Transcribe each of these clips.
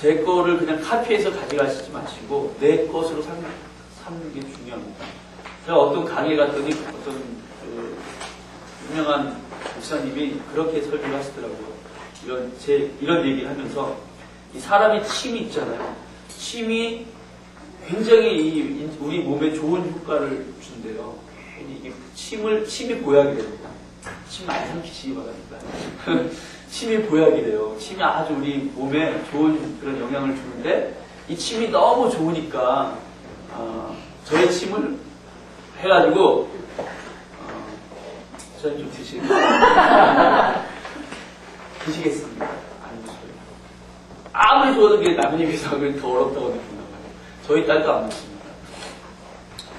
제 거를 그냥 카피해서 가져가시지 마시고 내 것으로 삼는 게 중요합니다. 제가 어떤 강의 갔더니 어떤 그 유명한 목사님이 그렇게 설교를 하시더라고요. 이런 얘기를 하면서 이 사람이 침이 있잖아요. 침이 굉장히 우리 몸에 좋은 효과를 준대요. 이게 침이 보약이 됩니다. 침 많이 삼키시기 바랍니다. 침이 보약이래요. 침이 아주 우리 몸에 좋은 그런 영향을 주는데 이 침이 너무 좋으니까 저의 침을 해가지고 저는 좀 드시겠습니다. 안 드셔요. 아무리 좋아도 그게 남의 입에서 하면 더 어렵다고 느낀단 말이에요. 저희 딸도 안 먹습니다.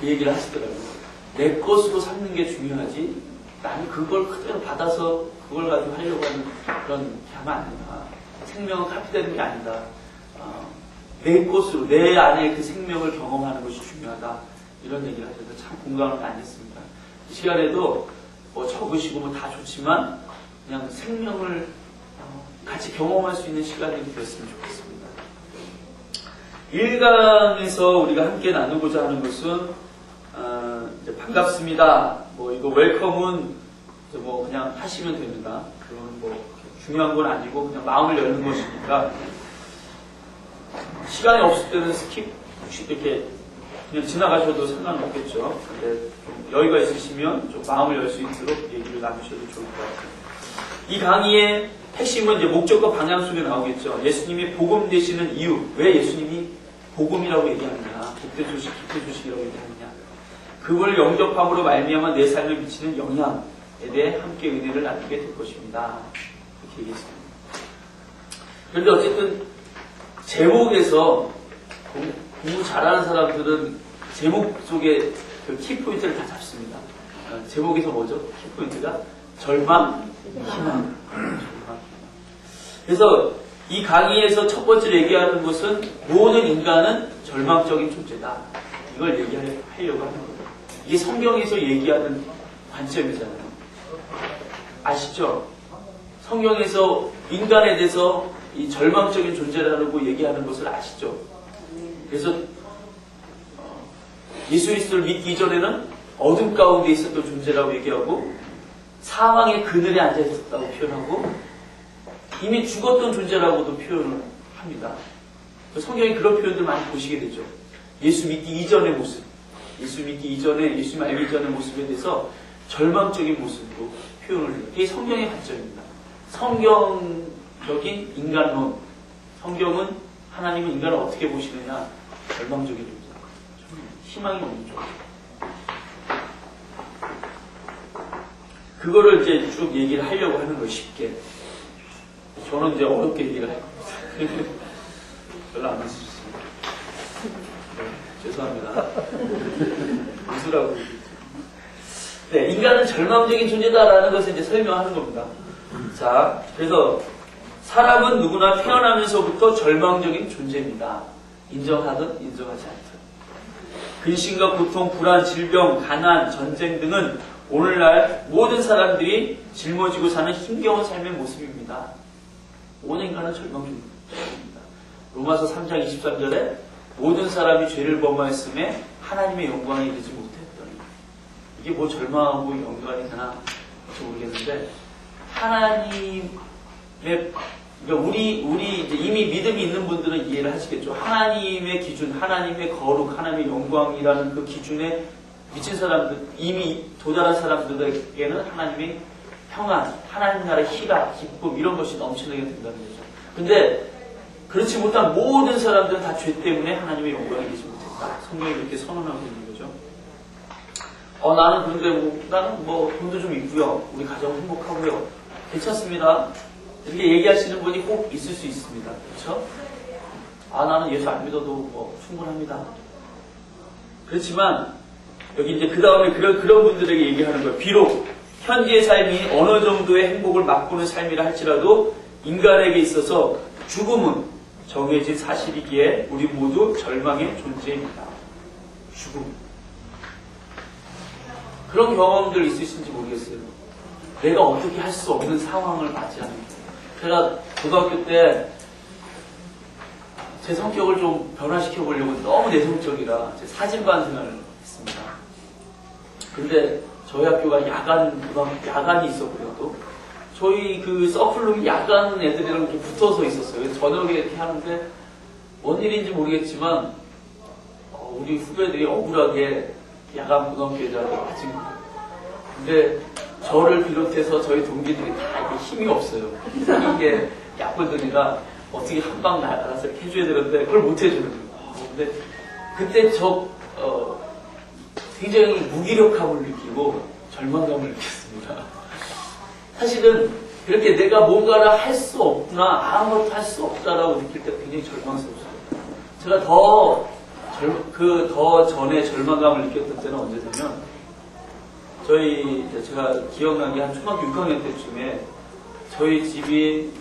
그 얘기를 하시더라고요. 내 것으로 삼는 게 중요하지 나는 그걸 그대로 받아서 그걸 가지고 하려고 하는 그런 게 하면 안 된다. 생명은 카피되는 게 아니다. 내 것으로 내 안에 그 생명을 경험하는 것이 중요하다. 이런 얘기를 하셔서 참 공감을 많이 했습니다. 이 시간에도 뭐 적으시고 뭐 다 좋지만 그냥 생명을 같이 경험할 수 있는 시간이 되었으면 좋겠습니다. 1강에서 우리가 함께 나누고자 하는 것은 이제 반갑습니다. 뭐 이거 웰컴은 뭐 그냥 하시면 됩니다. 그건 뭐 중요한 건 아니고 그냥 마음을 열는 것이니까 시간이 없을 때는 스킵 이렇게 그냥 지나가셔도 상관없겠죠. 근데 좀 여유가 있으시면 좀 마음을 열 수 있도록 얘기를 나누셔도 좋을 것 같아요. 이 강의의 핵심은 이제 목적과 방향 속에 나오겠죠. 예수님이 복음 되시는 이유, 왜 예수님이 복음이라고 얘기하느냐, 복된 소식, 기쁜 소식이라고 얘기하느냐, 그걸 영접함으로 말미암아 내 삶에 미치는 영향에 대해 함께 은혜를 나누게 될 것입니다. 이렇게 얘기했습니다. 그런데 어쨌든 제목에서 공부 잘하는 사람들은 제목 속에 그 키포인트를 다 잡습니다. 제목에서 뭐죠? 키포인트가 절망, 희망. 그래서 이 강의에서 첫 번째로 얘기하는 것은 모든 인간은 절망적인 존재다. 이걸 얘기하려고 하는 거예요. 이게 성경에서 얘기하는 관점이잖아요. 아시죠? 성경에서 인간에 대해서 이 절망적인 존재라고 얘기하는 것을 아시죠? 그래서 예수 그리스도를 믿기 이전에는 어둠 가운데 있었던 존재라고 얘기하고 사망의 그늘에 앉아 있었다고 표현하고 이미 죽었던 존재라고도 표현을 합니다. 성경에 그런 표현들 많이 보시게 되죠. 예수 믿기 이전의 모습, 예수 믿기 이전에, 예수 알기 이전의 모습에 대해서 절망적인 모습으로 표현을 해요. 이게 성경의 관점입니다. 성경적인 인간론. 성경은 하나님은 인간을 어떻게 보시느냐? 절망적인 존재. 희망이 없는 존재. 그거를 이제 쭉 얘기를 하려고 하는 거예요, 쉽게. 저는 이제 어렵게 얘기를 할 겁니다. 별로 안 웃으셨습니다. 네, 죄송합니다. 웃으라고. 네, 인간은 절망적인 존재다라는 것을 이제 설명하는 겁니다. 자, 그래서 사람은 누구나 태어나면서부터 절망적인 존재입니다. 인정하든 인정하지 않든. 근심과 고통, 불안, 질병, 가난, 전쟁 등은 오늘날 모든 사람들이 짊어지고 사는 힘겨운 삶의 모습입니다. 모든 인간은 절망적인 존재입니다. 로마서 3장 23절에 모든 사람이 죄를 범하였음에 하나님의 영광에 이르지 못했더니 이게 뭐 절망하고 연관이 되나 모르겠는데 하나님의 그러니까 우리 이제 이미 믿음이 있는 분들은 이해를 하시겠죠. 하나님의 기준, 하나님의 거룩, 하나님의 영광이라는 그 기준에 미친 사람들, 이미 도달한 사람들에게는 하나님의 평안, 하나님 나라의 희락, 기쁨 이런 것이 넘치게 된다는 거죠. 근데 그렇지 못한 모든 사람들은 다 죄 때문에 하나님의 영광이 되지 못했다. 성경이 그렇게 선언하고 있는 거죠. 나는 그런데 나는 뭐 돈도 좀 있고요. 우리 가정 행복하고요. 괜찮습니다. 이렇게 얘기하시는 분이 꼭 있을 수 있습니다. 그렇죠? 나는 예수 안 믿어도 뭐 충분합니다. 그렇지만 여기 이제 그 다음에 그런 분들에게 얘기하는 거예요. 비록 현재의 삶이 어느 정도의 행복을 맛보는 삶이라 할지라도 인간에게 있어서 죽음은 정해진 사실이기에 우리 모두 절망의 존재입니다. 죽음. 그런 경험들 있으신지 모르겠어요. 내가 어떻게 할 수 없는 상황을 맞이하는 거예요. 제가 고등학교 때 제 성격을 좀 변화시켜 보려고 너무 내성적이라 사진 반생을 했습니다. 근데 저희 학교가 야간이 있었고요. 또 저희 그 서클룸이 야간 애들이랑 이렇게 붙어서 있었어요. 그래서 저녁에 이렇게 하는데 뭔 일인지 모르겠지만 우리 후배들이 억울하게 야간 고등학교 애들한테 맞은 거예요. 근데 저를 비롯해서 저희 동기들이 다 이게 힘이 없어요. 이게 약골들이라 어떻게 한 방 날아서 이렇게 해줘야 되는데 그걸 못 해주는 거예요. 근데 그때 굉장히 무기력함을 느끼고 절망감을 느꼈습니다. 사실은 그렇게 내가 뭔가를 할 수 없구나, 아무것도 할 수 없다라고 느낄 때 굉장히 절망스러웠어요. 제가 더 전에 절망감을 느꼈던 때는 언제냐면, 제가 기억나는 한 초등학교 6학년 때쯤에 저희 집이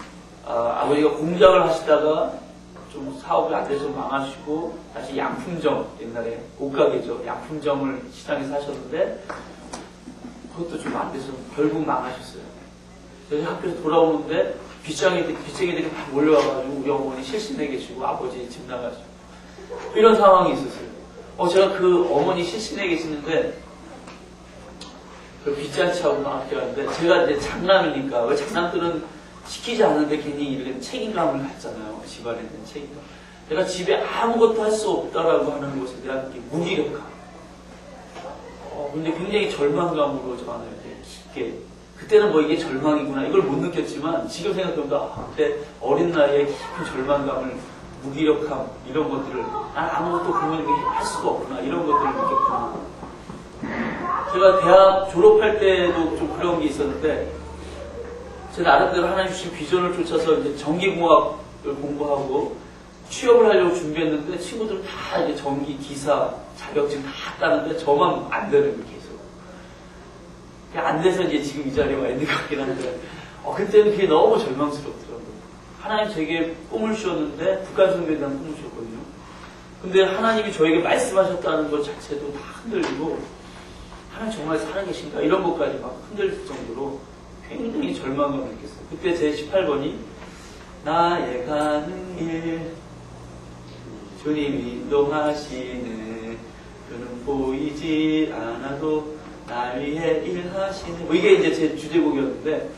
아버지가 공장을 하시다가 좀 사업이 안 돼서 망하시고 다시 양품점, 옛날에 옷가게죠. 양품점을 시장에서 하셨는데 그것도 좀 안 돼서 결국 망하셨어요. 저희 학교에서 돌아오는데 빚쟁이들이 막 몰려와가지고 우리 어머니 실신내 계시고 아버지 집 나가시고 이런 상황이 있었어요. 제가 그 어머니 실신내 계시는데 그 빚잔치 하고 나한테 갔는데 제가 이제 장남이니까 왜 장남들은 시키지 않는데 괜히 이렇게 책임감을 갖잖아요. 집안에 대한 책임감. 내가 집에 아무것도 할 수 없다라고 하는 것에 대한 무기력감. 근데 굉장히 절망감으로 저는 이제 깊게 그때는 뭐 이게 절망이구나 이걸 못 느꼈지만 지금 생각해보면 그때 어린 나이에 깊은 절망감을 무기력함 이런 것들을 난 아무것도 보면 할 수가 없구나 이런 것들을 느꼈구나. 제가 대학 졸업할 때도 좀 그런 게 있었는데 제 나름대로 하나님 주신 비전을 쫓아서 이제 전기공학을 공부하고 취업을 하려고 준비했는데 친구들은 다 이제 전기 기사 자격증 다 따는데 저만 안 되는 게 계속. 안 돼서 이제 지금 이 자리에 와 있는 것 같긴 한데 그때는 그게 너무 절망스럽더라고요. 하나님 제게 꿈을 주셨는데 북한성교에 대한 꿈을 주셨거든요. 근데 하나님이 저에게 말씀하셨다는 것 자체도 다 흔들리고 하나님 정말 살아계신가 이런 것까지 막 흔들릴 정도로 굉장히 절망감을 느꼈어요. 그때 제 18번이 나의 가는 길 주님이 인도하시네 그는 보이지 않아도 날 위해 일하시네 이게 이제 제 주제곡이었는데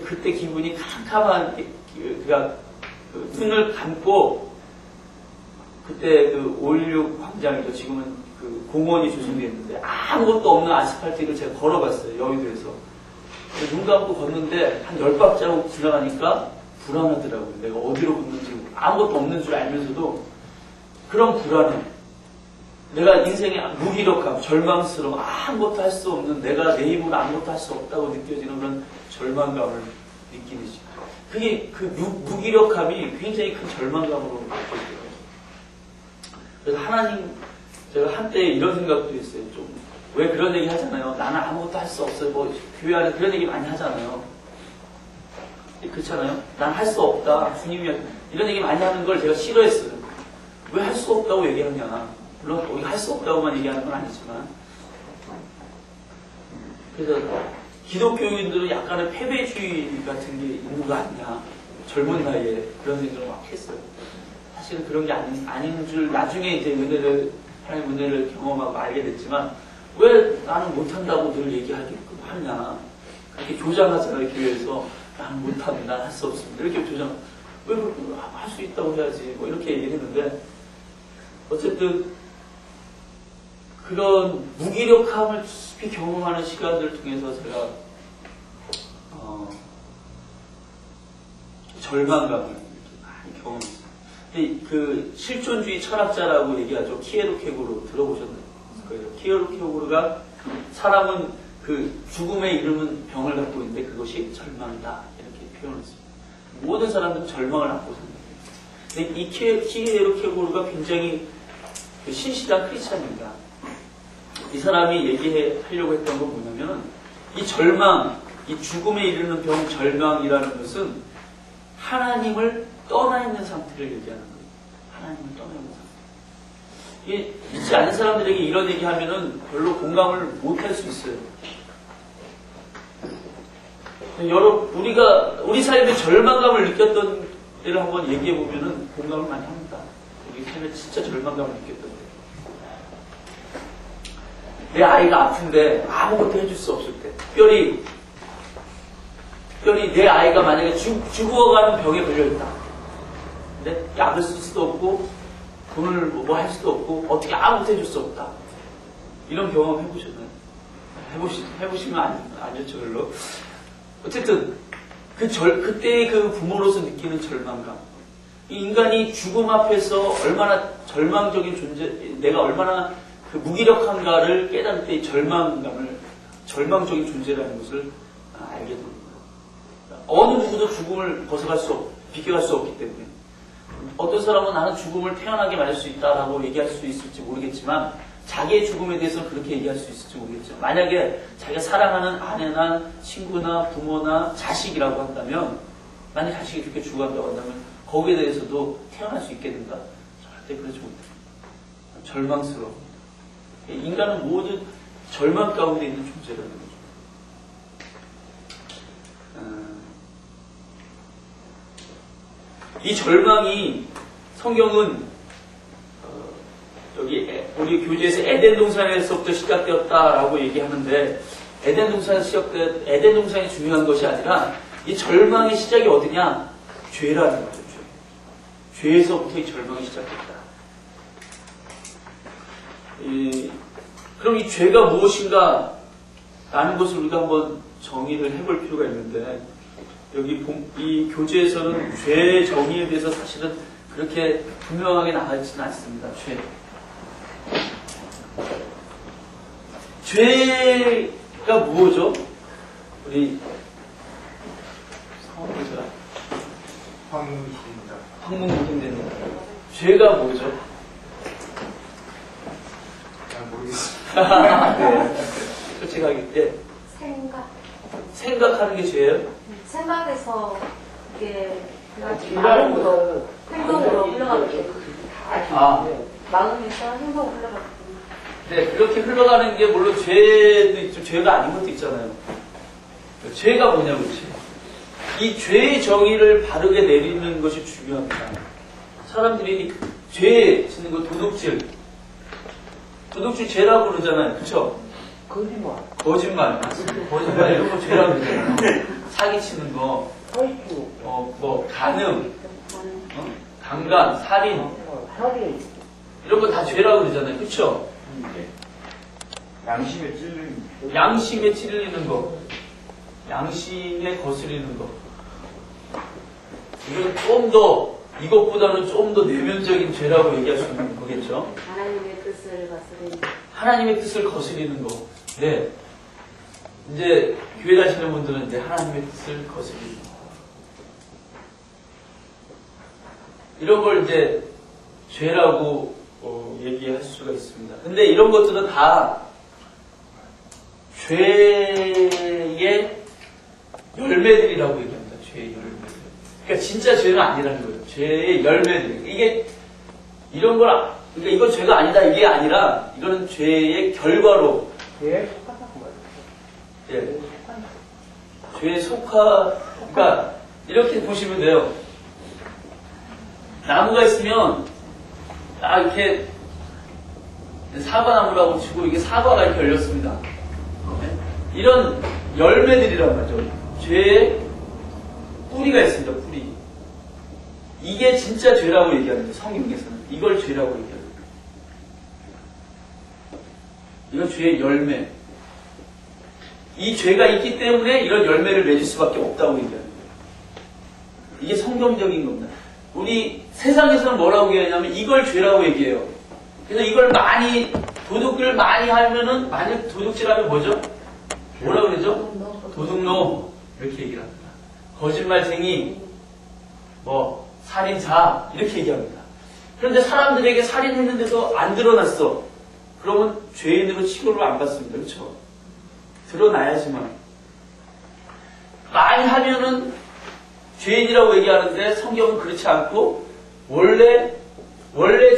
그때 기분이 캄캄한 그러니까 눈을 감고 그때 그 5.16 광장이죠. 지금은 그 공원이 조성되어 있는데 아무것도 없는 아스팔트를 제가 걸어봤어요. 여의도에서. 눈 감고 걷는데 한 10박자로 지나가니까 불안하더라고요. 내가 어디로 걷는지 아무것도 없는 줄 알면서도 그런 불안해. 내가 인생에 무기력함, 절망스러움, 아무것도 할 수 없는 내가 내 힘으로 아무것도 할 수 없다고 느껴지는 그런 절망감을 느끼는 시간. 그게 그 무기력함이 굉장히 큰 절망감으로 느껴져요. 그래서 하나님, 제가 한때 이런 생각도 했어요. 좀 왜 그런 얘기 하잖아요. 나는 아무것도 할 수 없어요. 뭐 교회 안에 그런 얘기 많이 하잖아요. 그렇잖아요. 난 할 수 없다. 주님이 이런 얘기 많이 하는 걸 제가 싫어했어요. 왜 할 수 없다고 얘기하냐. 물론 우리 할 수 없다고만 얘기하는 건 아니지만 그래서 기독교인들은 약간의 패배주의 같은 게 있는 거 아니냐. 젊은 나이에 그런 생각을 막 했어요. 사실은 그런 게 아닌 줄 나중에 이제 하나님 은혜를 경험하고 알게 됐지만 왜 나는 못한다고 늘 얘기하게끔 하느냐. 그렇게 조장하잖아요. 교회에서 나는 못합니다. 할 수 없습니다. 이렇게 조장. 왜 할 수 있다고 해야지. 뭐 이렇게 얘기를 했는데 어쨌든 그런 무기력함을 깊이 경험하는 시간들을 통해서 제가 절망감을 많이 경험했어요. 그 실존주의 철학자라고 얘기하죠. 키에로케고르 들어보셨나요? 키에로케고르가 사람은 그 죽음에 이르는 병을 갖고 있는데 그것이 절망이다 이렇게 표현했습니다. 모든 사람들은 절망을 안고 삽니다. 근데 이 키에로케고르가 굉장히 신실한 크리스찬입니다. 이 사람이 얘기하려고 했던 건 뭐냐면 이 절망, 이 죽음에 이르는 병 절망이라는 것은 하나님을 떠나 있는 상태를 얘기하는 거예요. 하나님을 떠나 있는 상태. 믿지 않는 사람들에게 이런 얘기하면은 별로 공감을 못 할 수 있어요. 여러분, 우리 삶에 절망감을 느꼈던 때를 한번 얘기해 보면은 공감을 많이 합니다. 우리 삶에 진짜 절망감을 느꼈던 때. 내 아이가 아픈데 아무것도 해줄 수 없을 때. 특별히 내 아이가 만약에 죽어가는 병에 걸려있다. 근데 약을 쓸 수도 없고 돈을 뭐 할 수도 없고 어떻게 아무것도 해줄 수 없다. 이런 경험 해보셨나요? 해보시면 안 좋죠, 별로. 어쨌든 그때의 그 부모로서 느끼는 절망감. 이 인간이 죽음 앞에서 얼마나 절망적인 존재, 내가 얼마나 그 무기력한가를 깨달을 때 절망적인 존재라는 것을 알게 됩니다. 어느 누구도 죽음을 비껴갈 수 없기 때문에. 어떤 사람은 나는 죽음을 태어나게 맞을 수 있다라고 얘기할 수 있을지 모르겠지만, 자기의 죽음에 대해서는 그렇게 얘기할 수 있을지 모르겠지만, 만약에 자기가 사랑하는 아내나 친구나 부모나 자식이라고 한다면, 만약 자식이 그렇게 죽어간다고 한다면 거기에 대해서도 태어날 수 있겠는가? 절대 그렇지 못합니다. 절망스러워. 인간은 모두 절망 가운데 있는 존재라는 거죠. 이 절망이 성경은 여기 우리 교재에서 에덴 동산에서부터 시작되었다라고 얘기하는데, 에덴 동산이 중요한 것이 아니라 이 절망의 시작이 어디냐? 죄라는 거죠. 죄에서부터 이 절망이 시작됐다. 그럼 이 죄가 무엇인가 라는 것을 우리가 한번 정의를 해볼 필요가 있는데, 여기 이 교재에서는 죄 정의에 대해서 사실은 그렇게 분명하게 나와 있지는 않습니다. 죄가 무엇이죠? 우리 성악교사 황문국입니다. 죄가 뭐죠? 잘 모르겠습니다. 네. 솔직하게. 네. 생각하는 게 죄예요? 생각에서 이게 마음으로 행동으로 흘러가게. 마음에서 행동으로 흘러가게. 네, 그렇게 흘러가는 게 물론 죄도 있죠. 죄가 아닌 것도 있잖아요. 죄가 뭐냐면 이 죄의 정의를 바르게 내리는 것이 중요합니다. 사람들이 죄 짓는 거 도둑질 죄라고 그러잖아요. 그쵸? 거짓말 이런 거 죄라고 그러잖아요. 사기치는 거, 간음, 강간, 살인 이런 거 다 죄라고 그러잖아요. 그쵸? 양심에 찔리는 거, 양심에 거스리는 거. 이건 좀 더, 이것보다는 좀 더 내면적인 죄라고 얘기할 수 있는 거겠죠? 하나님의 뜻을 거스리는 거. 네. 이제 교회 다니시는 분들은 이제 하나님의 뜻을 거스리는 거. 이런 걸 이제 죄라고 얘기할 수가 있습니다. 근데 이런 것들은 다 죄의 열매들이라고 얘기합니다. 죄의 열매들. 그러니까 진짜 죄는 아니라는 거예요. 죄의 열매들. 그러니까 이건 죄가 아니다 이게 아니라 이거는 죄의 결과로. 죄에 속하다고 말이에요. 예. 죄에 그러니까 이렇게 보시면 돼요. 나무가 있으면 이렇게 사과나무라고 치고 이게 사과가 이렇게 열렸습니다. 네? 이런 열매들이란 말이죠. 죄에 뿌리가 있습니다. 뿌리. 이게 진짜 죄라고 얘기하는데 성경에서는 이걸 죄라고 얘기합니다. 이건 죄의 열매. 이 죄가 있기 때문에 이런 열매를 맺을 수밖에 없다고 얘기합니다. 이게 성경적인 겁니다. 우리 세상에서는 뭐라고 얘기하냐면 이걸 죄라고 얘기해요. 그래서 이걸 도둑을 많이 하면은, 만약 도둑질하면 뭐죠? 뭐라고 그러죠? 도둑놈. 이렇게 얘기를 합니다. 거짓말쟁이, 살인자. 이렇게 얘기합니다. 그런데 사람들에게 살인했는데도 안 드러났어. 그러면 죄인으로 취급을 안 받습니다. 그렇죠? 드러나야지만. 많이 하면은 죄인이라고 얘기하는데 성경은 그렇지 않고 원래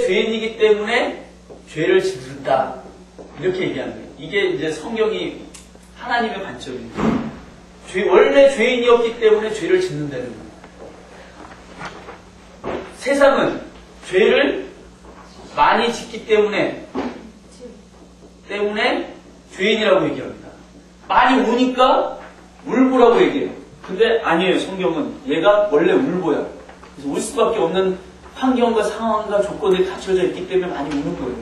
죄인이기 때문에 죄를 짓는다. 이렇게 얘기하는 거예요. 이게 이제 성경이 하나님의 관점입니다. 원래 죄인이었기 때문에 죄를 짓는다는 거예요. 세상은 죄를 많이 짓기 때문에 죄인이라고 얘기합니다. 많이 우니까 울보라고 얘기해요. 근데 아니에요. 성경은 얘가 원래 울보야. 그래서 울 수밖에 없는 환경과 상황과 조건이 갖춰져 있기 때문에 많이 우는 거예요.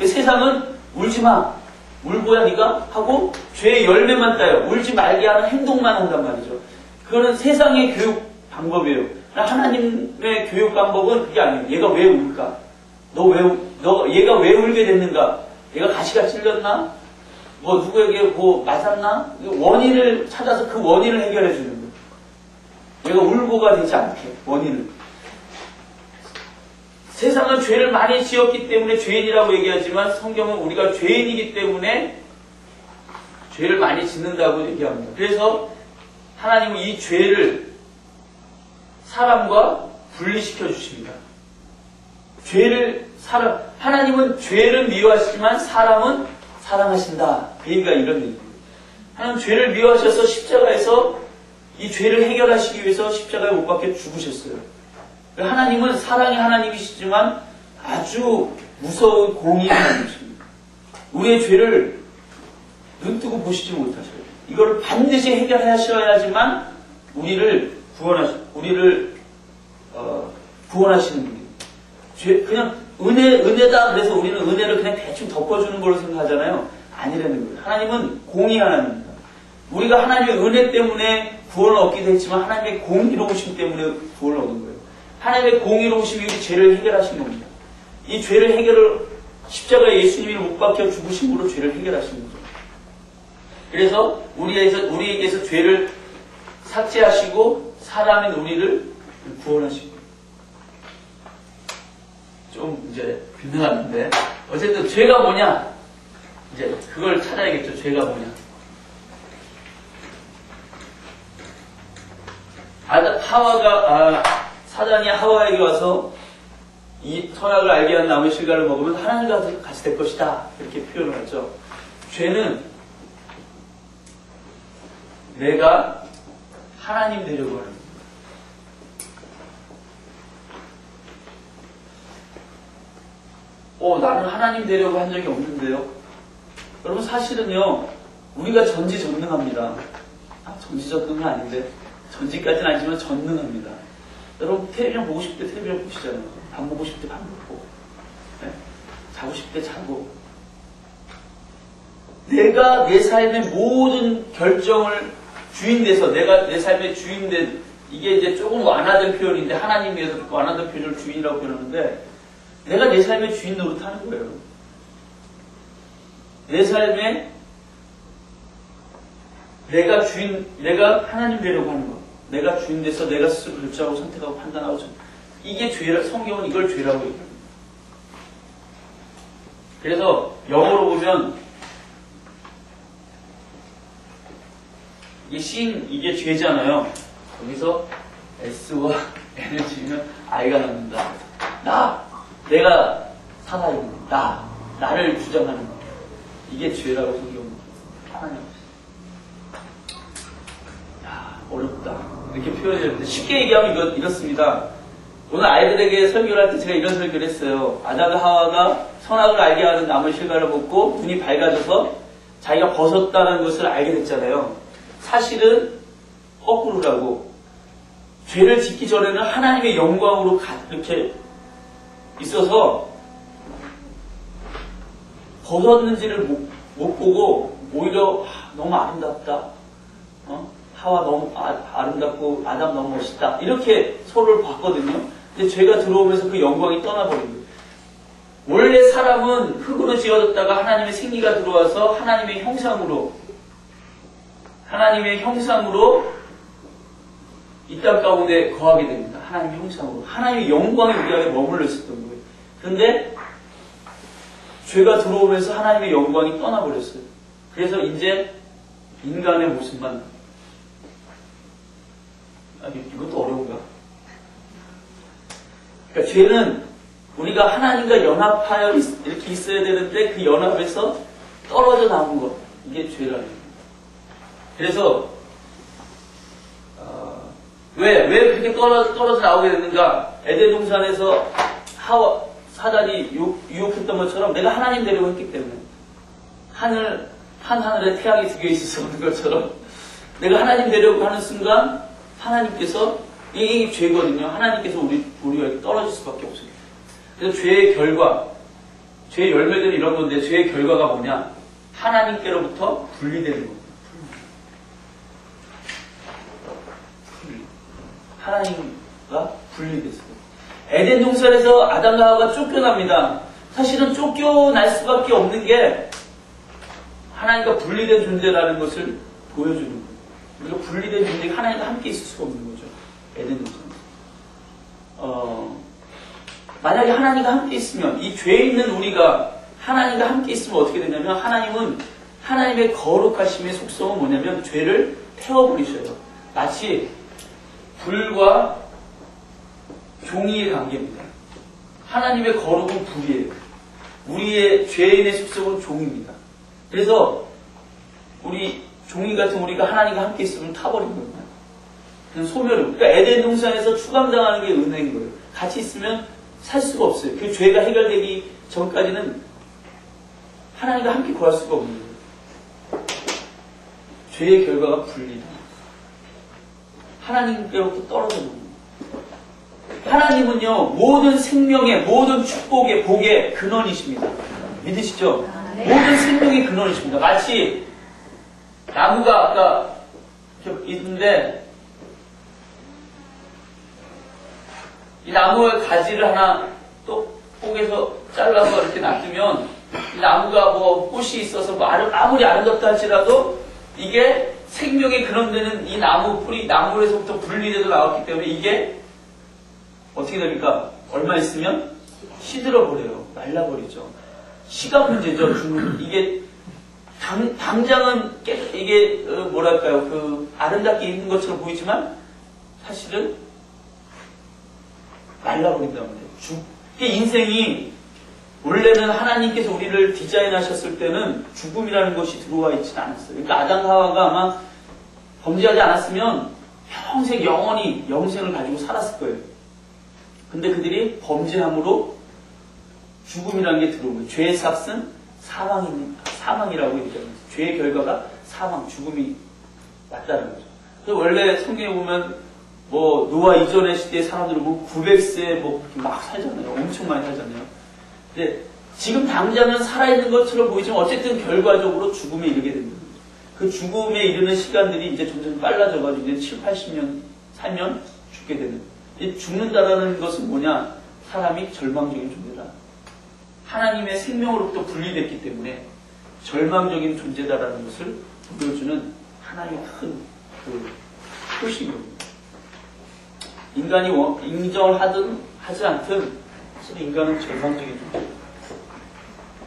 세상은 울지 마. 울보야 네가 하고 죄의 열매만 따요. 울지 말게 하는 행동만 한단 말이죠. 그거는 세상의 교육 방법이에요. 하나님의 교육 방법은 그게 아니에요. 얘가 왜 울까? 얘가 왜 울게 됐는가? 얘가 가시가 찔렸나? 누구에게 맞았나? 원인을 찾아서 그 원인을 해결해 주는 거예요. 얘가 울보가 되지 않게, 원인을. 세상은 죄를 많이 지었기 때문에 죄인이라고 얘기하지만 성경은 우리가 죄인이기 때문에 죄를 많이 짓는다고 얘기합니다. 그래서 하나님은 이 죄를 사람과 분리시켜 주십니다. 하나님은 죄를 미워하시지만 사람은 사랑하신다. 그 얘기가 이런 얘기예요. 하나님은 죄를 미워하셔서 십자가에서 이 죄를 해결하시기 위해서 십자가에 못 박혀 죽으셨어요. 하나님은 사랑의 하나님이시지만 아주 무서운 공의의 하나님이십니다. 우리의 죄를 눈뜨고 보시지 못하셔요. 이거를 반드시 해결하셔야지만 우리를 구원하시는 분이에요. 그냥 은혜다 그래서 우리는 은혜를 그냥 대충 덮어주는 걸로 생각하잖아요. 아니라는 거예요. 하나님은 공의 하나님입니다. 우리가 하나님의 은혜 때문에 구원을 얻기도 했지만 하나님의 공의로우심 때문에 구원을 얻은 거예요. 하나님의 공의로우심이 우리 죄를 해결하신 겁니다. 이 죄를 십자가에 예수님이 못 박혀 죽으심으로 죄를 해결하신 거죠. 그래서 우리에게서 죄를 삭제하시고 사람인 우리를 구원하시고. 좀 이제 빗나갔는데 어쨌든 죄가 뭐냐? 이제 그걸 찾아야겠죠. 죄가 뭐냐? 사단이 하와에게 와서 이 선악을 알게 한 나무의 실과를 먹으면 하나님과 같이 될 것이다. 이렇게 표현을 하죠. 죄는 내가 하나님 되려고 하는 거예요. 나는 하나님 되려고 한 적이 없는데요. 여러분 사실은요. 우리가 전지전능합니다. 전지전능은 아닌데 전지까지는 아니지만 전능합니다. 여러분 텔레비전 보고 싶을 때 텔레비전 보시잖아요. 밥 먹고 싶을 때 밥 먹고, 네? 자고 싶을 때 자고. 내가 내 삶의 모든 결정을 주인돼서 내가 내 삶의 주인된 이게 이제 조금 완화된 표현인데 하나님에서 완화된 표현을 주인이라고 표현하는데 내가 내 삶의 주인 노릇하는 거예요. 내 삶에 내가 하나님 되려고 하는 거. 내가 주인 돼서 내가 스스로 결정하고 선택하고 판단하고 이게 성경은 이걸 죄라고 얘기합니다. 그래서 영어로 보면 이게 죄잖아요. 여기서 S와 N을 지으면 I가 나옵니다. 내가 살아있는 나를 주장하는 거. 이게 죄라고 성경은 하나님. 어렵다. 이렇게 표현했는데 쉽게 얘기하면 이렇습니다. 오늘 아이들에게 설교를 할 때 제가 이런 설교를 했어요. 아담과 하와가 선악을 알게 하는 나무의 실과를 먹고 눈이 밝아져서 자기가 벗었다는 것을 알게 됐잖아요. 사실은 거꾸로라고. 죄를 짓기 전에는 하나님의 영광으로 이렇게 있어서 벗었는지를 못 보고 오히려 너무 아름답다. 하와 너무 아름답고 아담 너무 멋있다. 이렇게 서로를 봤거든요. 근데 죄가 들어오면서 그 영광이 떠나버린 거예요. 원래 사람은 흙으로 지어졌다가 하나님의 생기가 들어와서 하나님의 형상으로 이 땅 가운데 거하게 됩니다. 하나님의 형상으로. 하나님의 영광이 우리 안에 머물러 있었던 거예요. 그런데 죄가 들어오면서 하나님의 영광이 떠나버렸어요. 그래서 이제 인간의 모습만. 이것도 어려운가? 그러니까 죄는 우리가 하나님과 연합하여 이렇게 있어야 되는데 그 연합에서 떨어져 나온 것. 이게 죄라는 거예요. 그래서 왜 그렇게 떨어져 나오게 됐는가? 에덴 동산에서 사단이 유혹했던 것처럼 내가 하나님 되려고 했기 때문에 하늘에 태양이 2개 있어서 오는 것처럼 내가 하나님 되려고 하는 순간 하나님께서 이게 죄거든요. 하나님께서 우리가 떨어질 수밖에 없어요. 그래서 죄의 결과, 죄의 열매들은 이런 건데 죄의 결과가 뭐냐? 하나님께로부터 분리되는 겁니다. 하나님과 분리됐어요. 에덴 동산에서 아담과 하와가 쫓겨납니다. 사실은 쫓겨날 수밖에 없는 게 하나님과 분리된 존재라는 것을 보여주는 거예요. 우리가 분리된 존재가 하나님과 함께 있을 수가 없는 거죠. 에덴 동산에서. 만약에 하나님과 함께 있으면, 이 죄에 있는 우리가 하나님과 함께 있으면 어떻게 되냐면, 하나님은 하나님의 거룩하심의 속성은 뭐냐면 죄를 태워버리셔요. 마치 불과 종이의 관계입니다. 하나님의 거룩은 불이에요. 우리의 죄인의 속성은 종입니다. 그래서 우리 종이 같은 우리가 하나님과 함께 있으면 타버린 거예요. 그냥 소멸을. 그러니까 에덴 동산에서 추감당하는 게 은혜인 거예요. 같이 있으면 살 수가 없어요. 그 죄가 해결되기 전까지는 하나님과 함께 거할 수가 없는 거예요. 죄의 결과가 분리다. 하나님께로부터 떨어지는 거예요. 하나님은요, 모든 생명의, 모든 축복의, 복의 근원이십니다. 믿으시죠? 모든 생명의 근원이십니다. 마치 나무가 아까 있는데, 이 나무의 가지를 하나 또 뽀개서 잘라서 이렇게 놔두면, 이 나무가 뭐 꽃이 있어서 뭐 아무리 아름답다 할지라도 이게 생명의 근원되는 이 나무 뿌리, 나무에서부터 분리돼서 나왔기 때문에 이게 어떻게 됩니까? 얼마 있으면 시들어버려요. 말라버리죠. 시간 문제죠. 이게 당장은 이게 뭐랄까요? 아름답게 있는 것처럼 보이지만 사실은 말라버린단 말이에요. 인생이 원래는 하나님께서 우리를 디자인하셨을 때는 죽음이라는 것이 들어와 있지는 않았어요. 그러니까 아담과 하와가 아마 범죄하지 않았으면 평생 영원히 영생을 가지고 살았을 거예요. 근데 그들이 범죄함으로 죽음이라는 게 들어온 거예요. 죄의 삭은 사망이라고 얘기합니다. 죄의 결과가 사망, 죽음이 맞다는 거죠. 그래서 원래 성경에 보면 뭐 노아 이전의 시대의 사람들은 뭐 900세 막 살잖아요. 엄청 많이 살잖아요. 근데 지금 당장은 살아있는 것처럼 보이지만 어쨌든 결과적으로 죽음에 이르게 됩니다. 그 죽음에 이르는 시간들이 이제 점점 빨라져가지고 이제 7, 80년 살면 죽게 되는. 죽는다라는 것은 뭐냐? 사람이 절망적인 존재다. 하나님의 생명으로부터 분리됐기 때문에 절망적인 존재다라는 것을 보여주는 하나의 큰 표식입니다. 인간이 인정을 하든 하지 않든 인간은 절망적인 존재다.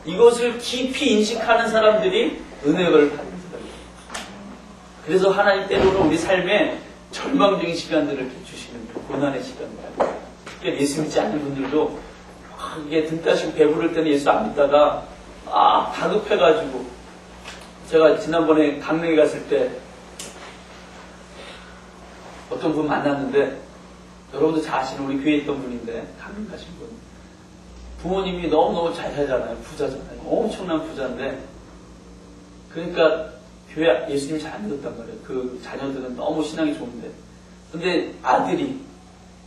이것을 깊이 인식하는 사람들이 은혜를 받는 사람입니다. 그래서 하나님 때로는 우리 삶에 절망적인 시간들을 주시는 거예요. 고난의 시간들. 그러니까 예수 믿지 않는 분들도 이게 등 따시고 배부를 때는 예수 안 믿다가 다급해가지고 제가 지난번에 강릉에 갔을 때 어떤 분 만났는데 여러분도 잘 아시는 우리 교회에 있던 분인데 강릉 가신 분 부모님이 너무너무 잘 살잖아요. 부자잖아요. 엄청난 부자인데 그러니까 교회 예수님을 잘 안 믿었단 말이에요. 그 자녀들은 너무 신앙이 좋은데 근데 아들이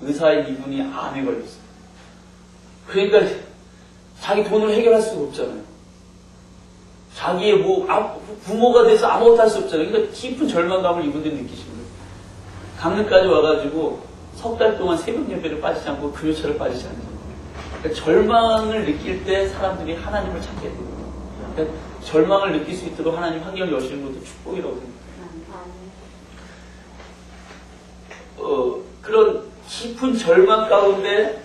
의사의 이분이 암에 걸렸어요. 그러니까 자기 돈을 해결할 수가 없잖아요. 자기의 부모가 돼서 아무것도 할 수 없잖아요. 그러니까 깊은 절망감을 이분들이 느끼시는 거예요. 강릉까지 와가지고 석 달 동안 새벽 예배를 빠지지 않고 금요철을 빠지지 않는 거예요. 그러니까 절망을 느낄 때 사람들이 하나님을 찾게 돼요. 그러니까 절망을 느낄 수 있도록 하나님 환경을 여시는 것도 축복이라고 생각해요. 그런 깊은 절망 가운데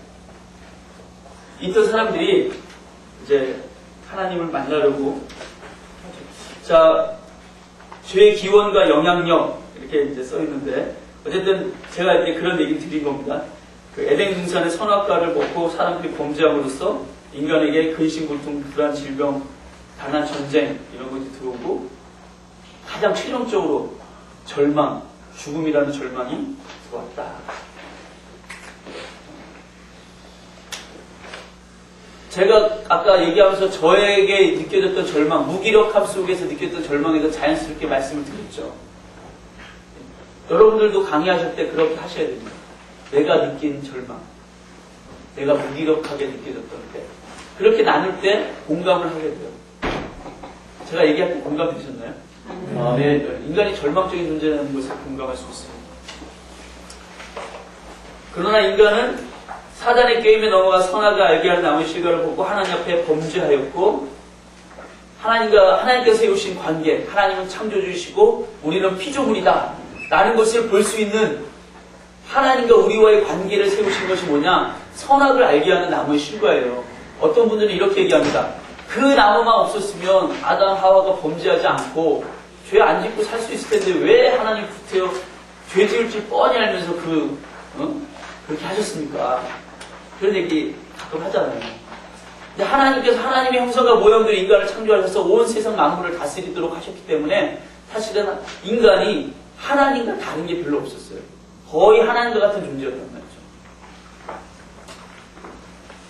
있던 사람들이 이제 하나님을 만나려고 자 죄의 기원과 영향력 이렇게 이제 써 있는데 어쨌든 제가 이제 그런 얘기 드린 겁니다. 그 에덴 동산의 선악과를 먹고 사람들이 범죄함으로써 인간에게 근심, 고통, 불안, 질병, 가난, 전쟁 이런 것이 들어오고 가장 최종적으로 절망, 죽음이라는 절망이 들어왔다. 제가 아까 얘기하면서 저에게 느껴졌던 절망, 무기력함 속에서 느꼈던 절망에 대해서 자연스럽게 말씀을 드렸죠. 여러분들도 강의하실 때 그렇게 하셔야 됩니다. 내가 느낀 절망, 내가 무기력하게 느껴졌던 때, 그렇게 나눌 때 공감을 하게 돼요. 제가 얘기할 때 공감되셨나요? 네. 인간이 절망적인 존재라는 것을 공감할 수 있습니다. 그러나 인간은 사단의 게임에 넘어가 선악을 알게 하는 나무의 실과를 보고 하나님 앞에 범죄하였고, 하나님께서 세우신 관계, 하나님은 창조주이시고 우리는 피조물이다 라는 것을 볼 수 있는 하나님과 우리와의 관계를 세우신 것이 뭐냐? 선악을 알게 하는 나무의 실과예요. 어떤 분들은 이렇게 얘기합니다. 그 나무만 없었으면 아담 하와가 범죄하지 않고 죄 안 짓고 살 수 있을 텐데 왜 하나님 구태여 죄 지을 줄 뻔히 알면서 그렇게 하셨습니까? 그런 얘기 가끔 하잖아요. 근데 하나님께서 하나님의 형상과 모양대로 인간을 창조하셔서 온 세상 만물을 다스리도록 하셨기 때문에 사실은 인간이 하나님과 다른 게 별로 없었어요. 거의 하나님과 같은 존재였단 말이죠.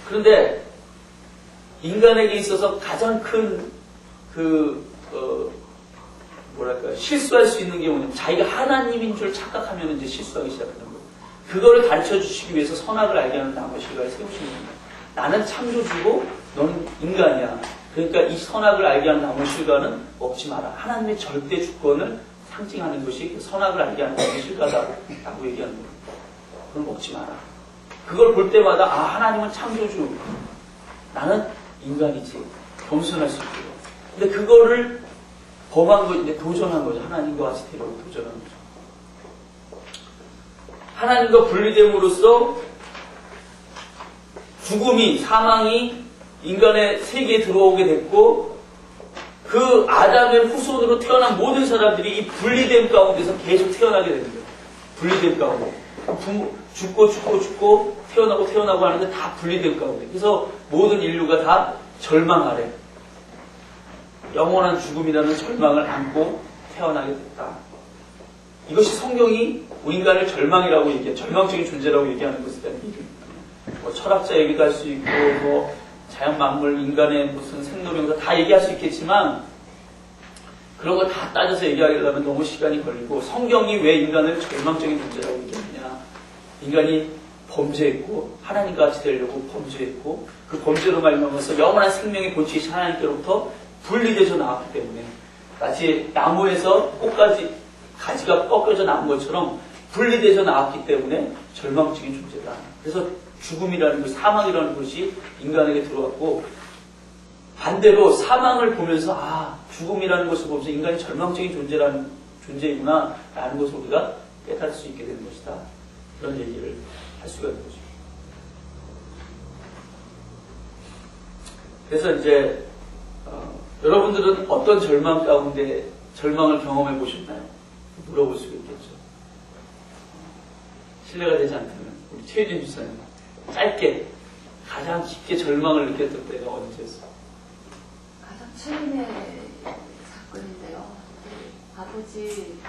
그런데 인간에게 있어서 가장 큰 실수할 수 있는 게 뭐냐면 자기가 하나님인 줄 착각하면 이제 실수하기 시작하는 거예요. 그거를 가르쳐 주시기 위해서 선악을 알게 하는 나무의 실과를 세우시는 겁니다. 나는 창조주고 너는 인간이야. 그러니까 이 선악을 알게 하는 나무의 실과는 먹지 마라. 하나님의 절대 주권을 상징하는 것이 선악을 알게 하는 나무의 실과다라고 얘기하는 거예요. 그걸 먹지 마라. 그걸 볼 때마다 하나님은 창조주, 나는 인간이지. 겸손할 수 있고요. 근데 그거를 범한 거, 이제 도전한 거죠. 하나님과 같이 되려고 도전한 거죠. 하나님과 분리됨으로써 죽음이, 사망이 인간의 세계에 들어오게 됐고, 그 아담의 후손으로 태어난 모든 사람들이 이 분리됨 가운데서 계속 태어나게 되는 거예요. 분리됨 가운데. 죽고 태어나고 하는데 다 분리됨 가운데. 그래서 모든 인류가 다 절망 아래, 영원한 죽음이라는 절망을 안고 태어나게 됐다. 이것이 성경이 인간을 절망이라고 절망적인 존재라고 얘기하는 것이라는 얘기입니다. 철학자 얘기도 할 수 있고, 자연 만물, 인간의 무슨 생로병사 다 얘기할 수 있겠지만, 그런 거 다 따져서 얘기하려면 너무 시간이 걸리고, 성경이 왜 인간을 절망적인 존재라고 얘기하느냐. 인간이 범죄했고, 하나님과 같이 되려고 범죄했고, 그 범죄로 말미암아서 영원한 생명의 본체이신 하나님께로부터 분리되어 나왔기 때문에, 마치 나무에서 꽃까지 가지가 꺾여져 나온 것처럼 분리되어 나왔기 때문에 절망적인 존재다. 그래서 죽음이라는 것, 사망이라는 것이 인간에게 들어왔고, 반대로 사망을 보면서 죽음이라는 것을 보면서 인간이 절망적인 존재이구나 라는 것을 우리가 깨달을 수 있게 되는 것이다. 그런 얘기를 할 수가 있는 거죠. 그래서 이제 여러분들은 어떤 절망 가운데 절망을 경험해 보셨나요? 물어볼 수 있겠죠. 신뢰가 되지 않다면 우리 최유진 집사님, 짧게 가장 깊게 절망을 느꼈던 때가 언제였어요? 가장 최근의 사건인데요. 아버지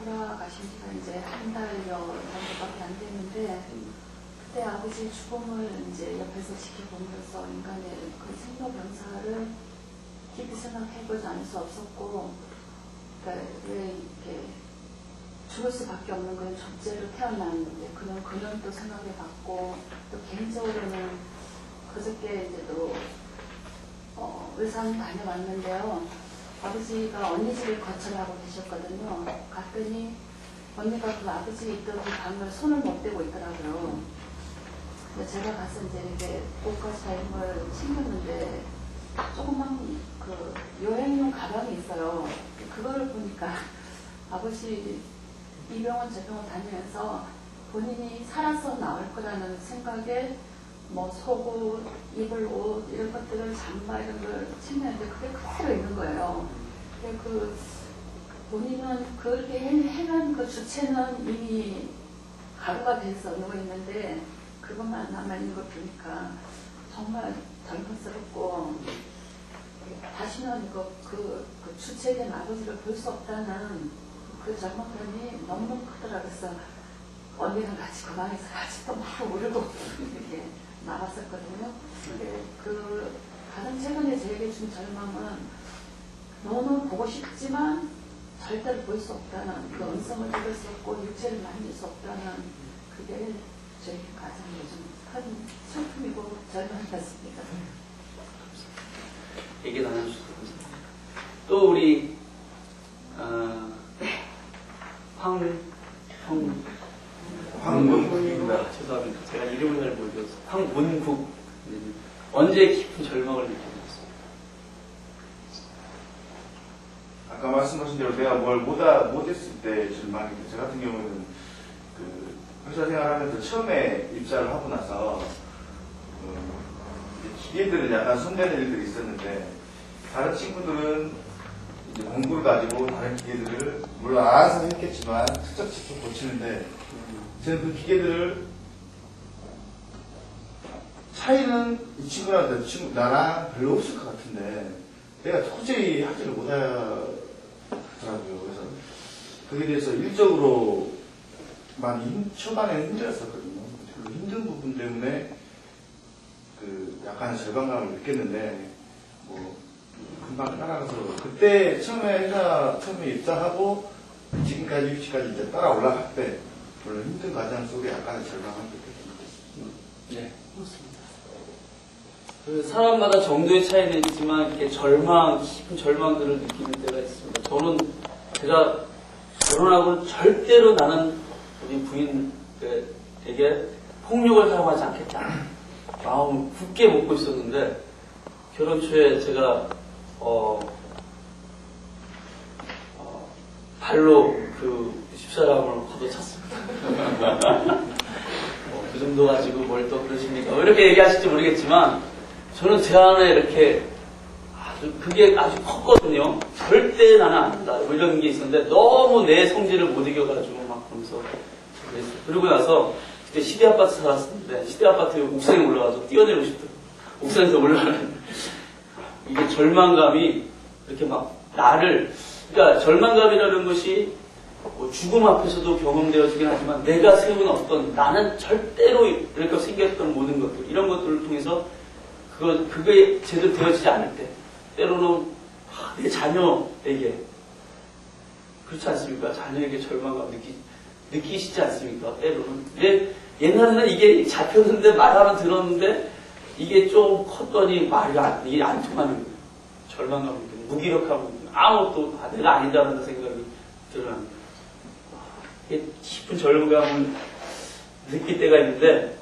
돌아가신 지가 이제 한 달여 정도밖에 안 됐는데, 그때 아버지 죽음을 이제 옆에서 지켜보면서 인간의 그 생로병사를 깊이 생각해보지 않을 수 없었고, 그러니까 왜 이렇게 죽을 수밖에 없는 그런 존재로 태어났는데 그는 또 생각해봤고, 또 개인적으로는 그저께 이제 또 의상 다녀왔는데요. 아버지가 언니 집에 거처를 하고 계셨거든요. 갔더니 언니가 그 아버지 있던 그 방을 손을 못 대고 있더라고요. 근데 제가 가서 이제 이렇게 옷과 자임을 챙겼는데 조그만 그 여행용 가방이 있어요. 그거를 보니까 아버지 이 병원 저 병원 다니면서 본인이 살아서 나올 거라는 생각에 뭐 속옷, 입을 옷 이런 것들을 잠바 이런 걸 챙겼는데 그게 그대로 있는 거예요. 그 본인은 그렇게 행한 그 주체는 이미 가루가 돼서 누워 있는데 그것만 남아있는 걸 보니까 정말 당황스럽고, 다시는 그 주체에 대한 아버지를 볼 수 없다는 그 절망감이 너무 크더라고요. 그래서 언니랑 같이 그 방에서 같이 또 막 울고 이렇게 나왔었거든요. 그 보여주신 절망은 너무 보고 싶지만 절대로 볼 수 없다는 그 음성을 들을 수 없고 육체를 만질 수 없다는 그게 저희 가장 요즘 큰 슬픔이고 절망 같습니다. 얘기 나눠주셔서 감사합니다. 또 우리 황문국입니다. 죄송합니다. 제가 이름을 잘 모르겠어요. 황문국. 언제 깊은 절망을 느끼셨어요? 아까 말씀하신 대로 내가 뭘 못했을 때 절망입니다. 저 같은 경우는 그 회사 생활하면서 처음에 입사를 하고 나서 기계들은 약간 손대는 일들이 있었는데 다른 친구들은 이제 공구를 가지고 다른 기계들을 물론 알아서 했겠지만 직접 고치는데 저는 그 기계들을 차이는 이 친구랑 나랑 별로 없을 것 같은데 내가 도저히 하지를 못하더라고요. 그래서 그에 대해서 일적으로 많이 초반에는 힘들었었거든요. 그 힘든 부분 때문에 그 약간의 절망감을 느꼈는데 뭐 금방 따라가서 그때 처음에 입사하고 지금까지 위치까지 이제 따라 올라갈 때 물론 힘든 과정 속에 약간의 절망을 느꼈습니다. 네, 그렇습니다. 그 사람마다 정도의 차이는 있지만 이렇게 깊은 절망들을 느끼는 때가 있습니다. 저는 제가 결혼하고는 절대로 나는 우리 부인에게 폭력을 사용하지 않겠다. 마음을 굳게 먹고 있었는데 결혼 초에 제가 발로 그 집사람을 걷어찼습니다. 그 정도 가지고 뭘 또 그러십니까? 왜 이렇게 얘기하실지 모르겠지만 저는 제 안에 이렇게 그게 아주 컸거든요. 절대 나는 안 된다. 뭐 이런 게 있었는데 너무 내 성질을 못 이겨가지고 막 그러면서 그러고 나서 그때 시대 아파트 살았었는데 시대 아파트 옥상에 올라가서 뛰어내리고 싶더라고요. 옥상에서 올라가는 이게 절망감이 이렇게 막 그러니까 절망감이라는 것이 뭐 죽음 앞에서도 경험되어지긴 하지만 내가 세운 어떤 나는 절대로 이렇게 생겼던 모든 것들 이런 것들을 통해서 그게 제대로 되어지지 않을 때 때로는 내 자녀에게 그렇지 않습니까? 자녀에게 절망감 느끼시지 않습니까? 때로는 옛날에는 이게 잡혔는데 말하면 들었는데 이게 좀 컸더니 이게 안 통하는 거예요. 절망감, 무기력하고 아무것도 내가 아니다라는 생각이 들어갑니다. 이게 깊은 절망감을 느낄 때가 있는데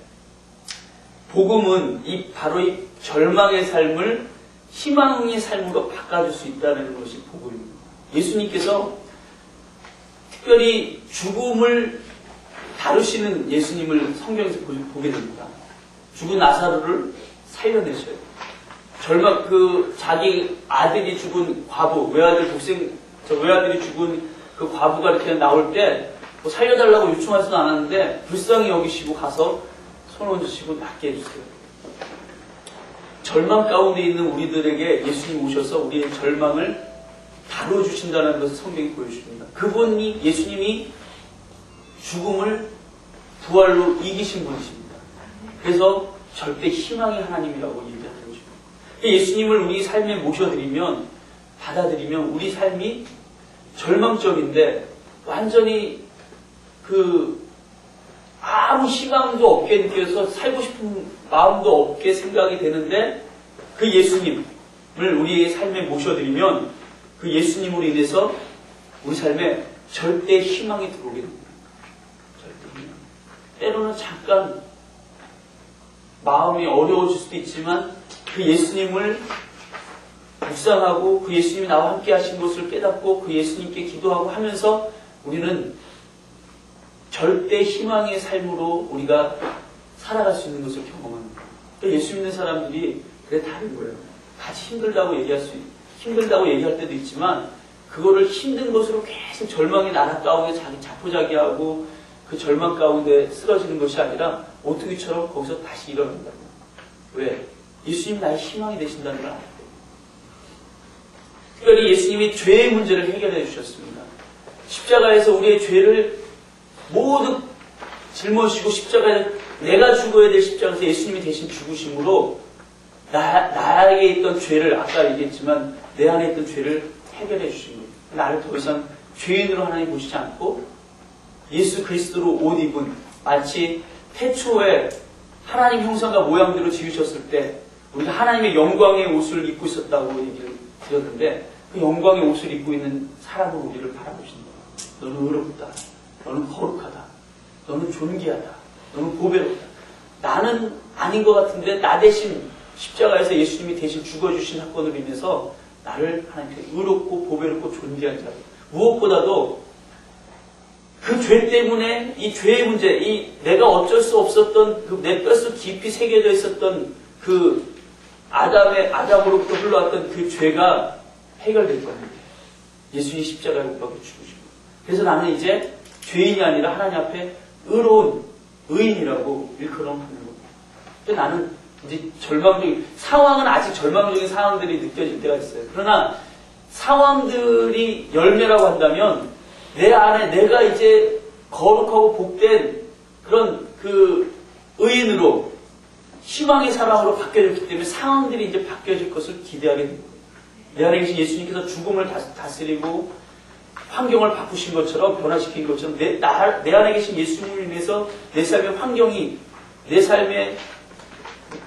복음은 바로 이 절망의 삶을 희망의 삶으로 바꿔줄 수 있다는 것이 복음입니다. 예수님께서 특별히 죽음을 다루시는 예수님을 성경에서 보게 됩니다. 죽은 나사로를 살려내셔요. 자기 아들이 죽은 과부, 외아들이 죽은 그 과부가 이렇게 나올 때 뭐 살려달라고 요청하지도 않았는데 불쌍히 여기시고 가서 손 얹으시고 낫게 해주세요. 절망 가운데 있는 우리들에게 예수님 오셔서 우리의 절망을 다뤄주신다는 것을 성경이 보여줍니다. 예수님이 죽음을 부활로 이기신 분이십니다. 그래서 절대 희망의 하나님이라고 얘기하는 것입니다. 예수님을 우리 삶에 받아들이면 우리 삶이 절망적인데 완전히 아무 희망도 없게 느껴서 살고 싶은 마음도 없게 생각이 되는데 그 예수님을 우리의 삶에 모셔드리면 그 예수님으로 인해서 우리 삶에 절대 희망이 들어오게 됩니다. 절대 희망. 때로는 잠깐 마음이 어려워질 수도 있지만 그 예수님을 묵상하고 그 예수님이 나와 함께 하신 것을 깨닫고 그 예수님께 기도하고 하면서 우리는 절대 희망의 삶으로 우리가 살아갈 수 있는 것을 경험합니다. 예수 믿는 사람들이 그게 다른 거예요. 같이 힘들다고 얘기할 때도 있지만 그거를 힘든 것으로 계속 절망의 나라 가운데 자기 자포자기하고 그 절망 가운데 쓰러지는 것이 아니라 오뚜기처럼 거기서 다시 일어난다고. 왜? 예수님이 나의 희망이 되신다는 걸 알아요. 특별히 예수님이 죄의 문제를 해결해 주셨습니다. 십자가에서 우리의 죄를 모두 짊어지시고 십자가에 내가 죽어야 될 십자가에서 예수님이 대신 죽으심으로 나에게 있던 죄를, 아까 얘기했지만 내 안에 있던 죄를 해결해 주신 거예요. 나를 더 이상 죄인으로 하나님 보시지 않고 예수 그리스도로 옷 입은, 마치 태초에 하나님 형상과 모양대로 지으셨을 때 우리가 하나님의 영광의 옷을 입고 있었다고 얘기를 드렸는데, 그 영광의 옷을 입고 있는 사람으로 우리를 바라보신다. 너는 의롭다. 너는 거룩하다. 너는 존귀하다. 너는 보배롭다. 나는 아닌 것 같은데 나 대신 십자가에서 예수님이 대신 죽어주신 사건으로 인해서 나를 하나님께 의롭고 보배롭고 존귀한 자. 무엇보다도 그 죄 때문에 이 죄의 문제, 이 내가 어쩔 수 없었던 그 내 뼛속 깊이 새겨져 있었던 그 아담으로부터 흘러왔던 그 죄가 해결될 겁니다. 예수님이 십자가에 못 박혀 죽으시고. 그래서 나는 이제 죄인이 아니라 하나님 앞에 의로운 의인이라고 일컬어하는 겁니다. 근데 나는 이제 상황은 아직 절망적인 상황들이 느껴질 때가 있어요. 그러나 상황들이 열매라고 한다면 내 안에 내가 이제 거룩하고 복된 그런 그 의인으로 희망의 사람으로 바뀌어졌기 때문에 상황들이 이제 바뀌어질 것을 기대하게 됩니다. 내 안에 계신 예수님께서 죽음을 다스리고 환경을 바꾸신 것처럼, 변화시킨 것처럼 내 안에 계신 예수님을 인해서 내 삶의 환경이, 내 삶에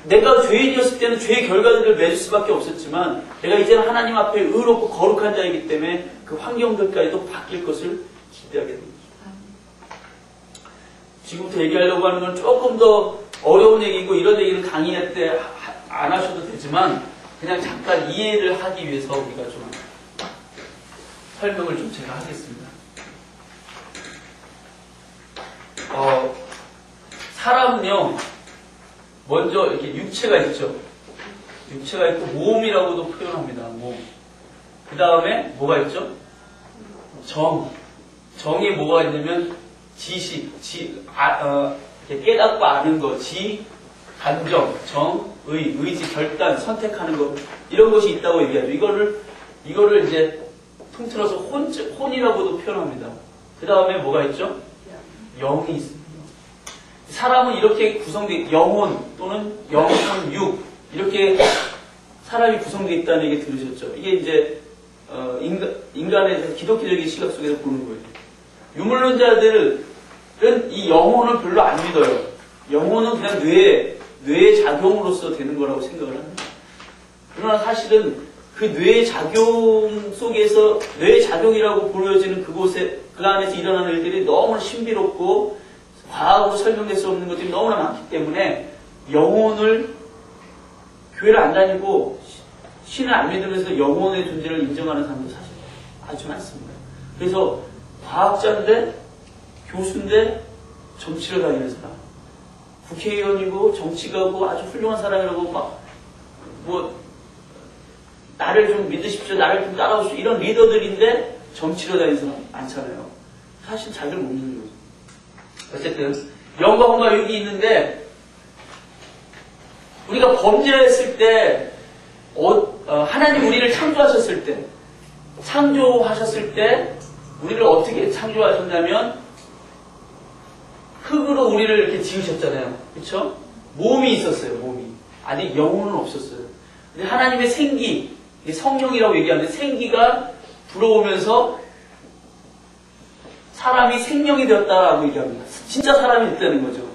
내가 죄인이었을 때는 죄의 결과들을 맺을 수밖에 없었지만 내가 이제는 하나님 앞에 의롭고 거룩한 자이기 때문에 그 환경들까지도 바뀔 것을 기대하게 됩니다. 지금부터 얘기하려고 하는 건 조금 더 어려운 얘기고, 이런 얘기는 강의할 때 안 하셔도 되지만 그냥 잠깐 이해를 하기 위해서 우리가 좀 설명을 좀 제가 하겠습니다. 사람은요, 먼저 이렇게 육체가 있죠. 육체가 있고 몸이라고도 표현합니다. 몸. 그 다음에 뭐가 있죠? 정이 뭐가 있냐면 지식, 깨닫고 아는 거, 감정, 의지, 결단, 선택하는 것, 이런 것이 있다고 얘기하죠. 이거를 이제 통틀어서 혼이라고도 표현합니다. 그 다음에 뭐가 있죠? 영이 있습니다. 사람은 이렇게 구성되어 영혼 또는 영상, 육, 이렇게 사람이 구성되어 있다는 얘기 들으셨죠? 이게 이제 인간의 기독교적인 시각 속에서 보는 거예요. 유물론자들은 이 영혼을 별로 안 믿어요. 영혼은 그냥 뇌의 작용으로서 되는 거라고 생각을 합니다. 그러나 사실은 그 뇌의 작용 속에서, 뇌의 작용이라고 보여지는 그곳에, 그 안에서 일어나는 일들이 너무나 신비롭고 과학으로 설명될 수 없는 것들이 너무나 많기 때문에 영혼을, 교회를 안 다니고 신을 안 믿으면서 영혼의 존재를 인정하는 사람도 사실 아주 많습니다. 그래서 과학자인데, 교수인데, 정치를 다니는 사람, 국회의원이고 정치가고 아주 훌륭한 사람이라고 나를 좀 믿으십시오, 나를 좀 따라오십시오, 이런 리더들인데 정치로 다니는 사람 많잖아요. 사실 잘들 못 믿는 거죠. 어쨌든 영과 혼과 육이 있는데, 우리가 범죄를 했을 때 하나님 우리를 창조하셨을 때 우리를 어떻게 창조하셨냐면 흙으로 우리를 이렇게 지으셨잖아요. 그렇죠? 몸이 있었어요. 몸이. 아직 영혼은 없었어요. 근데 하나님의 생기, 성령이라고 얘기하는데, 생기가 불어오면서 사람이 생명이 되었다라고 얘기합니다. 진짜 사람이 됐다는 거죠.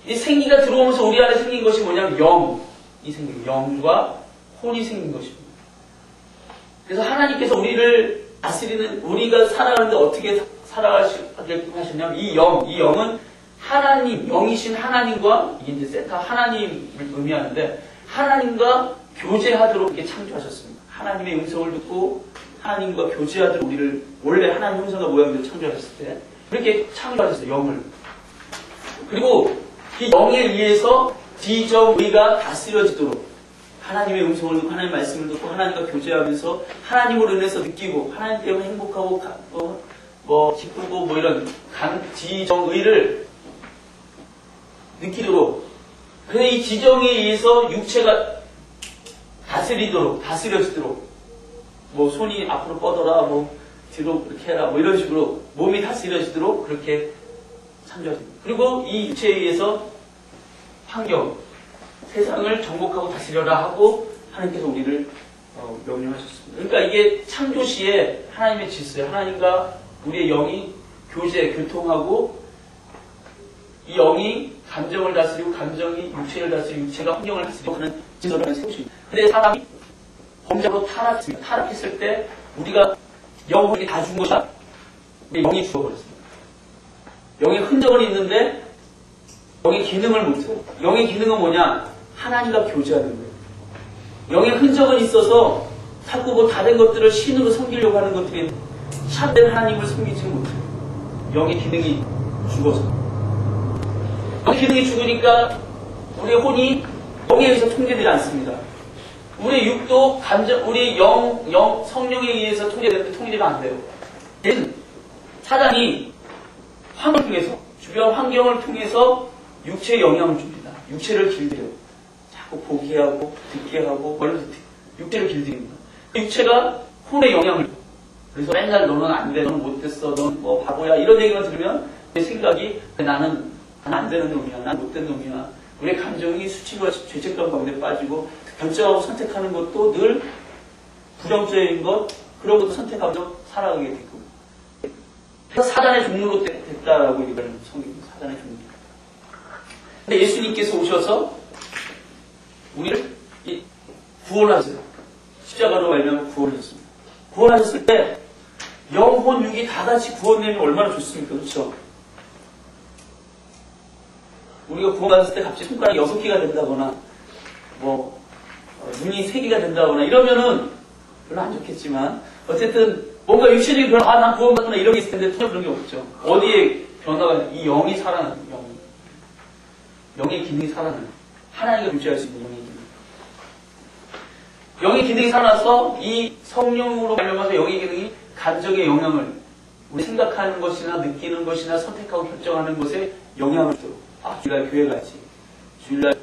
이 생기가 들어오면서 우리 안에 생긴 것이 뭐냐면 영이 생긴, 영과 혼이 생긴 것입니다. 그래서 하나님께서 우리를 다스리는, 우리가 살아가는데 어떻게 살아가게 하셨냐면, 이 영은 하나님, 영이신 하나님과, 이게 이제 세타 하나님을 의미하는데, 하나님과 교제하도록 이렇게 창조하셨습니다. 하나님의 음성을 듣고 하나님과 교제하도록 우리를 원래 하나님 형상과 모양대로 창조하셨을 때 그렇게 창조하셨어요. 영을. 그리고 이 영에 의해서 지정의가 다스려지도록, 하나님의 음성을 듣고 하나님의 말씀을 듣고 하나님과 교제하면서 하나님으로 인해서 느끼고 하나님 때문에 행복하고 기쁘고 이런 지정의를 느끼도록, 그래서 이 지정에 의해서 육체가 다스려지도록, 손이 앞으로 뻗어라, 뒤로 이렇게 해라, 이런 식으로 몸이 다스려지도록 그렇게 창조하십니다. 그리고 이 육체에 의해서 환경, 세상을 정복하고 다스려라 하고 하나님께서 우리를 명령하셨습니다. 그러니까 이게 창조시에 하나님의 질서에 하나님과 우리의 영이 교통하고 이 영이 감정을 다스리고 감정이 육체를 다스리고 육체가 환경을 다스리고 하는 질서를 세우십니다. 근데 사람이 범죄로 타락했습니다. 타락했을 때 우리가 영혼이 다 죽은 것이다. 영이 죽어버렸습니다. 영의 흔적은 있는데 영의 기능을 못해요. 영의 기능은 뭐냐? 하나님과 교제하는 거예요. 영의 흔적은 있어서 자꾸 뭐 다른 것들을 신으로 섬기려고 하는 것들이 참된 하나님을 섬기지 못해요. 영의 기능이 죽어서. 영의 기능이 죽으니까 우리의 혼이 영에 의해서 통제되지 않습니다. 우리의 육도, 감정, 우리의 성령에 의해서 통제되는데 통제가 안 돼요. 대신 사단이 환경을 통해서, 주변 환경을 통해서 육체에 영향을 줍니다. 육체를 길들여요. 자꾸 보게 하고, 듣게 하고, 육체를 길들입니다. 육체가 혼에 영향을 줘요. 그래서 맨날 너는 안 돼, 너는 못됐어, 너는 뭐 바보야, 이런 얘기만 들으면 내 생각이 나는 안 되는 놈이야, 난 못된 놈이야. 우리의 감정이 수치와 죄책감 가운데 빠지고 결정하고 선택하는 것도 늘 부정적인 것, 그런 것도 선택하면서 살아가게 되고. 그래서 사단의 종로로 됐다라고 얘기하는 성경입니다. 사단의 종로. 근데 예수님께서 오셔서 우리를 구원하세요. 십자가로 말미암아 구원하셨습니다. 구원하셨을 때 영혼, 육이 다 같이 구원되면 얼마나 좋습니까? 그렇죠? 우리가 구원받았을 때 갑자기 손가락이 6개가 된다거나 눈이 3개가 된다거나 이러면은 별로 안 좋겠지만 어쨌든 뭔가 육체적인 변화, 난 구원받았구나 이런 게 있을 텐데 전혀 그런 게 없죠. 어디에 변화가, 이 영이 살아나는, 영의 기능이 살아나는, 하나님과 교제할 수 있는 영의 기능. 영의 기능이 살아나서 이 성령으로 말미암아서 영의 기능이 감정의 영향을, 우리 생각하는 것이나 느끼는 것이나 선택하고 결정하는 것에 영향을 줘. 주일날 교회 가지. 주일날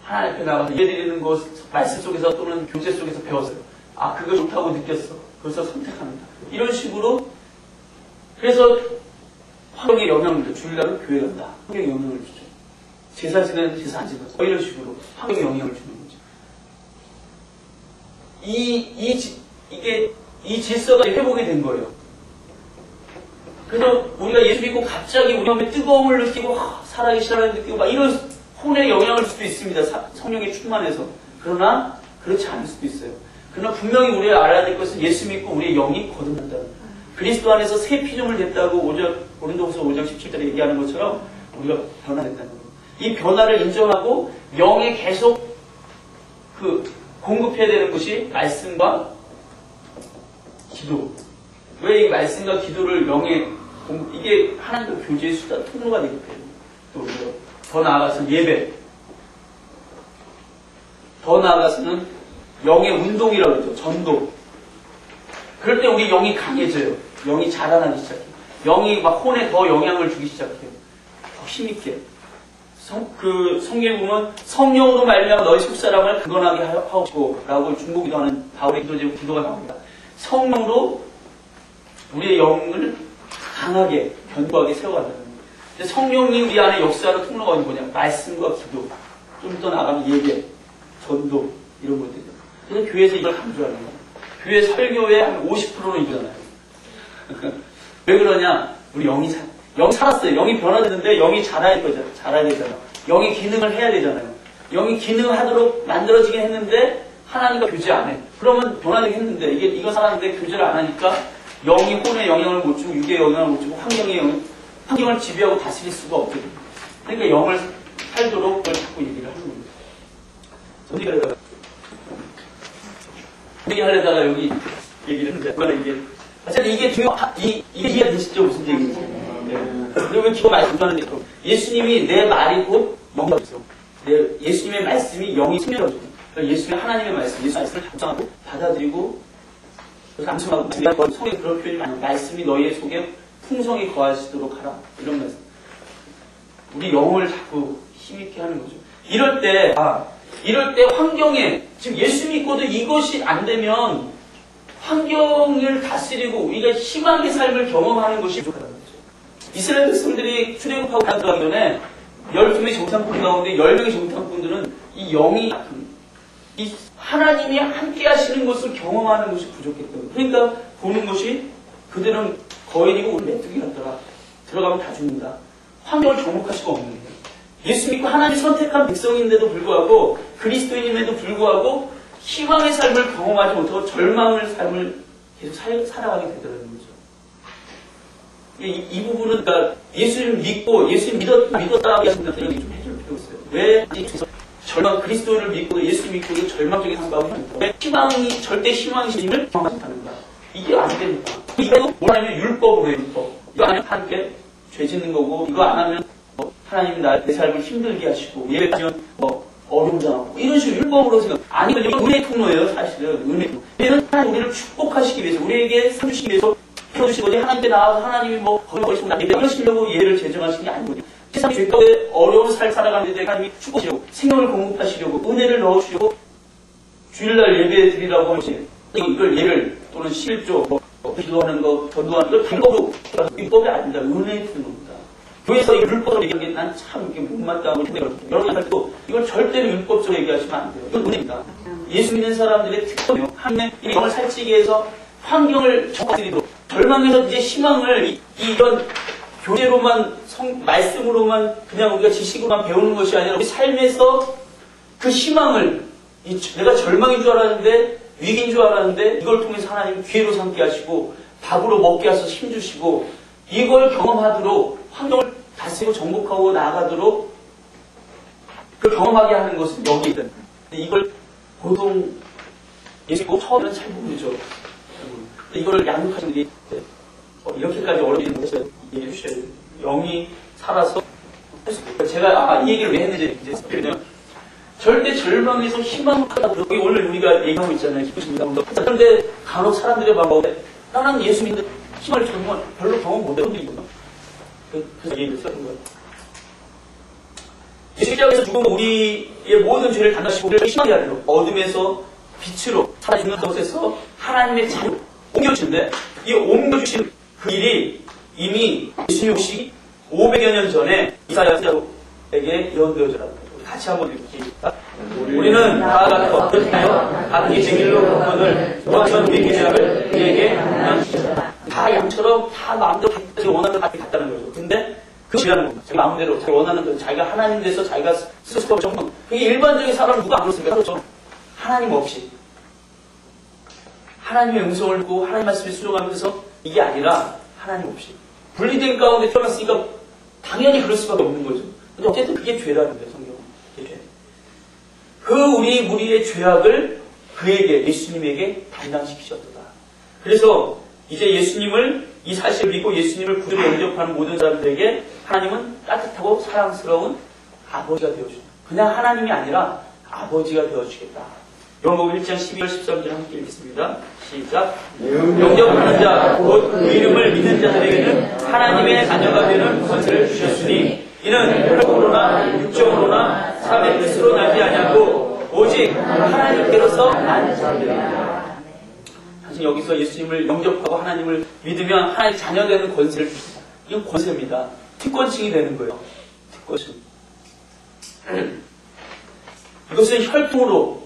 하나님 앞에 나가서 예배드리는 것, 말씀 속에서 또는 교제 속에서 배웠어요. 그거 좋다고 느꼈어. 그래서 선택합니다. 이런 식으로. 그래서 환경에 영향을 줘. 주일날은 교회 간다. 환경에 영향을 주죠. 제사 지내는 제사 안 지내서 이런 식으로 환경에 영향을 주는 거죠. 이 질서가 회복이 된 거예요. 그래서 우리가 예수 믿고 갑자기 우리 몸에 뜨거움을 느끼고 살아계신 하나님을 느끼고 막 이런 혼에 영향을 줄 수도 있습니다. 성령에 충만해서. 그러나 그렇지 않을 수도 있어요. 그러나 분명히 우리가 알아야 될 것은 예수 믿고 우리의 영이 거듭난다는 거예요. 그리스도 안에서 새 피조물 됐다고 고린도후서 5장 17절에 얘기하는 것처럼 우리가 변화됐다는 거예요. 이 변화를 인정하고 영에 계속 공급해야 되는 것이 말씀과 기도. 왜 이 말씀과 기도를 영에 이게 하나님과 교제의 수단, 통로가 되게 돼요. 또 더 나아가서 예배. 더 나아가서는 영의 운동이라고 그러죠. 전도. 그럴 때 우리 영이 강해져요. 영이 자라나기 시작해요. 영이 막 혼에 더 영향을 주기 시작해요. 더 힘있게. 성경에 보면 성령으로 말미암아 너희 속사람을 강건하게 하옵시고 라고 중보기도 하는 바울의 기도가 나옵니다. 성령으로 우리의 영을 강하게 견고하게 세워간다는 거예요. 근데 성령이 우리 안에 역사하는 통로가 뭐냐? 말씀과 기도, 좀 더 나가면 예배, 전도 이런 것들이죠. 그래서 교회에서 이걸 강조하는 거예요. 교회 설교의 한 50%는 이거잖아요. 왜 그러냐? 우리 영이 살았어요. 영이 변화되는데 영이 자라야 되잖아. 영이 기능을 해야 되잖아요. 영이 기능을 하도록 만들어지긴 했는데 하나님과 교제 안 해. 그러면 변화되긴 했는데 이거 살았는데 교제를 안 하니까 영이 혼에 영향을 못 주고 육에 영향을 못 주고 환경을 지배하고 다스릴 수가 없게 됩니다. 그러니까 영을 살도록 그걸 자꾸 얘기를 하는 겁니다. 얘기하려다가 여기 얘기를 했는데 이게 이해가 되시죠? 무슨 얘기인지. 그리고 기도 말씀하는 데 예수님이 내 말이 곧 영이라고 했어요. 예수님의 말씀이 영이 생명이라고 했어요. 그러니까 예수님의 하나님의 말씀을 답장하고 받아들이고 감수하고 속에 그런 표현이 많아요. 말씀이 너희의 속에 풍성히 거하시도록 하라. 이런 말씀. 우리 영을 자꾸 힘있게 하는 거죠. 이럴 때 환경에 지금 예수 믿고도 이것이 안 되면 환경을 다스리고 우리가 희망의 삶을 경험하는 것이 부족하다는 거죠. 이스라엘 백성들이 출애굽하고 들어가기 전에 12명의 정탐꾼 가운데 10명의 정탐꾼들은 이 영이 이 하나님이 함께 하시는 것을 경험하는 것이 부족했던 거예요. 그러니까 보는 것이 그들은 거인이고 우리 메뚜기 같더라. 들어가면 다 죽는다. 환경을 정복할 수가 없는 거예요. 예수 믿고 하나님 선택한 백성인데도 불구하고 그리스도인임에도 불구하고 희망의 삶을 경험하지 못하고 절망의 삶을 계속 살아가게 되더라는 거죠. 이 부분은 그러니까 예수님 믿고 예수님 믿었다 하시는 분들이 좀 해줄 필요가 있어요. 왜 절망 그리스도를 믿고 예수 믿고 절망적인 상황이 왜 희망이 절대 희망심을 경험하지 못하는가? 이게 안 됩니다. 이거 뭐냐면 율법으로 해요. 율법. 이거 안 하면 하나님께 죄 짓는 거고 이거 안 하면 하나님이 내 삶을 힘들게 하시고 예배하면 어려움 당하고 이런 식으로 율법으로 생각. 아니면 이건 은혜 통로예요. 사실은 은혜 통로. 얘는 하나님 우리를 축복하시기 위해서 우리에게 상 주시기 위해서 해주신 거지. 하나님께 나와서 하나님이 거기서 나 이러시려고 예를 제정하시는 게 아니거든요. 세상의 죄 가운데 어려운 삶 살아가는데 하나님이 축복하시려고 생명을 공급하시려고 은혜를 넣어주시려고 주일날 예배 드리라고 하시는 이걸 예를 또는 11조 기도하는 거 전도하는 걸 방법으로 율법이 아닙니다. 은혜의 통로입니다. 교회에서 이 율법으로 얘기하는 게 난 참 이게 못마땅하고 힘들거든요. 여러분 할 때도 이걸 절대로 율법적으로 얘기하시면 안 돼요. 이건 은혜입니다. 예수 믿는 사람들의 특성이에요. 하나님의 이 영을 살찌게 해서 환경을 정화드리도록 절망에서 이제 희망을 이런 교제로만 말씀으로만 그냥 우리가 지식으로만 배우는 것이 아니라 우리 삶에서 그 희망을 내가 절망인 줄 알았는데 위기인 줄 알았는데 이걸 통해서 하나님 기회로 삼게 하시고 밥으로 먹게 하셔서 힘주시고 이걸 경험하도록 환경을 다스리고 정복하고 나아가도록 그걸 경험하게 하는 것은 여기 있다. 이걸 보통 예수 믿고 처음에는 잘 모르죠. 이걸 양육하시는 게 이렇게까지 어려운 것을 얘기해 주셔야 돼요. 영이 살아서 할 수 있어요. 제가 이 얘기를 왜 했는지 이제 그냥 절대 절망에서 희망을 갖다고 오늘 우리가 얘기하고 있잖아요. 기쁘십니다. 그런데 간혹 사람들의 마음에 나는 예수 믿는 희망을 정말 별로 경험 못해. 그래서 얘기를 쓰는 거예요. 예수 십자가에서 죽은 우리의 모든 죄를 담당하시고 우리를 희망하게 하도록 어둠에서 빛으로 살아주는 곳에서 하나님의 자유 옮겨주시는데 이 옮겨주신 그 일이 이미 예수님 오시기 500여 년 전에 이사야 선지자에게 예언되어졌다. 같이 한번 읽읍시다. 우리는 다 같아 같이 쟁일로 건너를 원천 우리 죄악을 그에게 명하시다. 다 양처럼 다 마음대로 자기 원하는 걸 갔다는 거죠. 근데 그거라는 겁니다. 자기 마음대로 자기 원하는 대로 자기가 하나님 돼서 자기가 스스로 정말 그게 일반적인 사람은 누가 안 그렇습니까? 그렇죠. 하나님 없이 하나님의 음성을 듣고 하나님 말씀에 순종하면서 이게 아니라 하나님 없이 분리된 가운데 태어났으니까 당연히 그럴 수밖에 없는 거죠. 근데 어쨌든 그게 죄라는 거예요. 성경은. 그게 죄. 그 우리 무리의 죄악을 그에게 예수님에게 담당시키셨다. 그래서 이제 예수님을 이 사실을 믿고 예수님을 구주로 영접하는 모든 사람들에게 하나님은 따뜻하고 사랑스러운 아버지가 되어주신다. 그냥 하나님이 아니라 아버지가 되어주겠다. 요한복음 1장 12절 13절 함께 읽겠습니다. 시작. 영접하는 자, 곧 그 이름을 믿는 자들에게는 하나님의 자녀가 되는 권세를 주셨으니 이는 혈통으로나 육정으로나 사람의 뜻으로 나지 아니하고 오직 하나님께로서 난 자들이다. 사실 여기서 예수님을 영접하고 하나님을 믿으면 하나님의 자녀 되는 권세를 주십니다. 이건 권세입니다. 특권층이 되는 거예요. 특권층. 이것은 혈통으로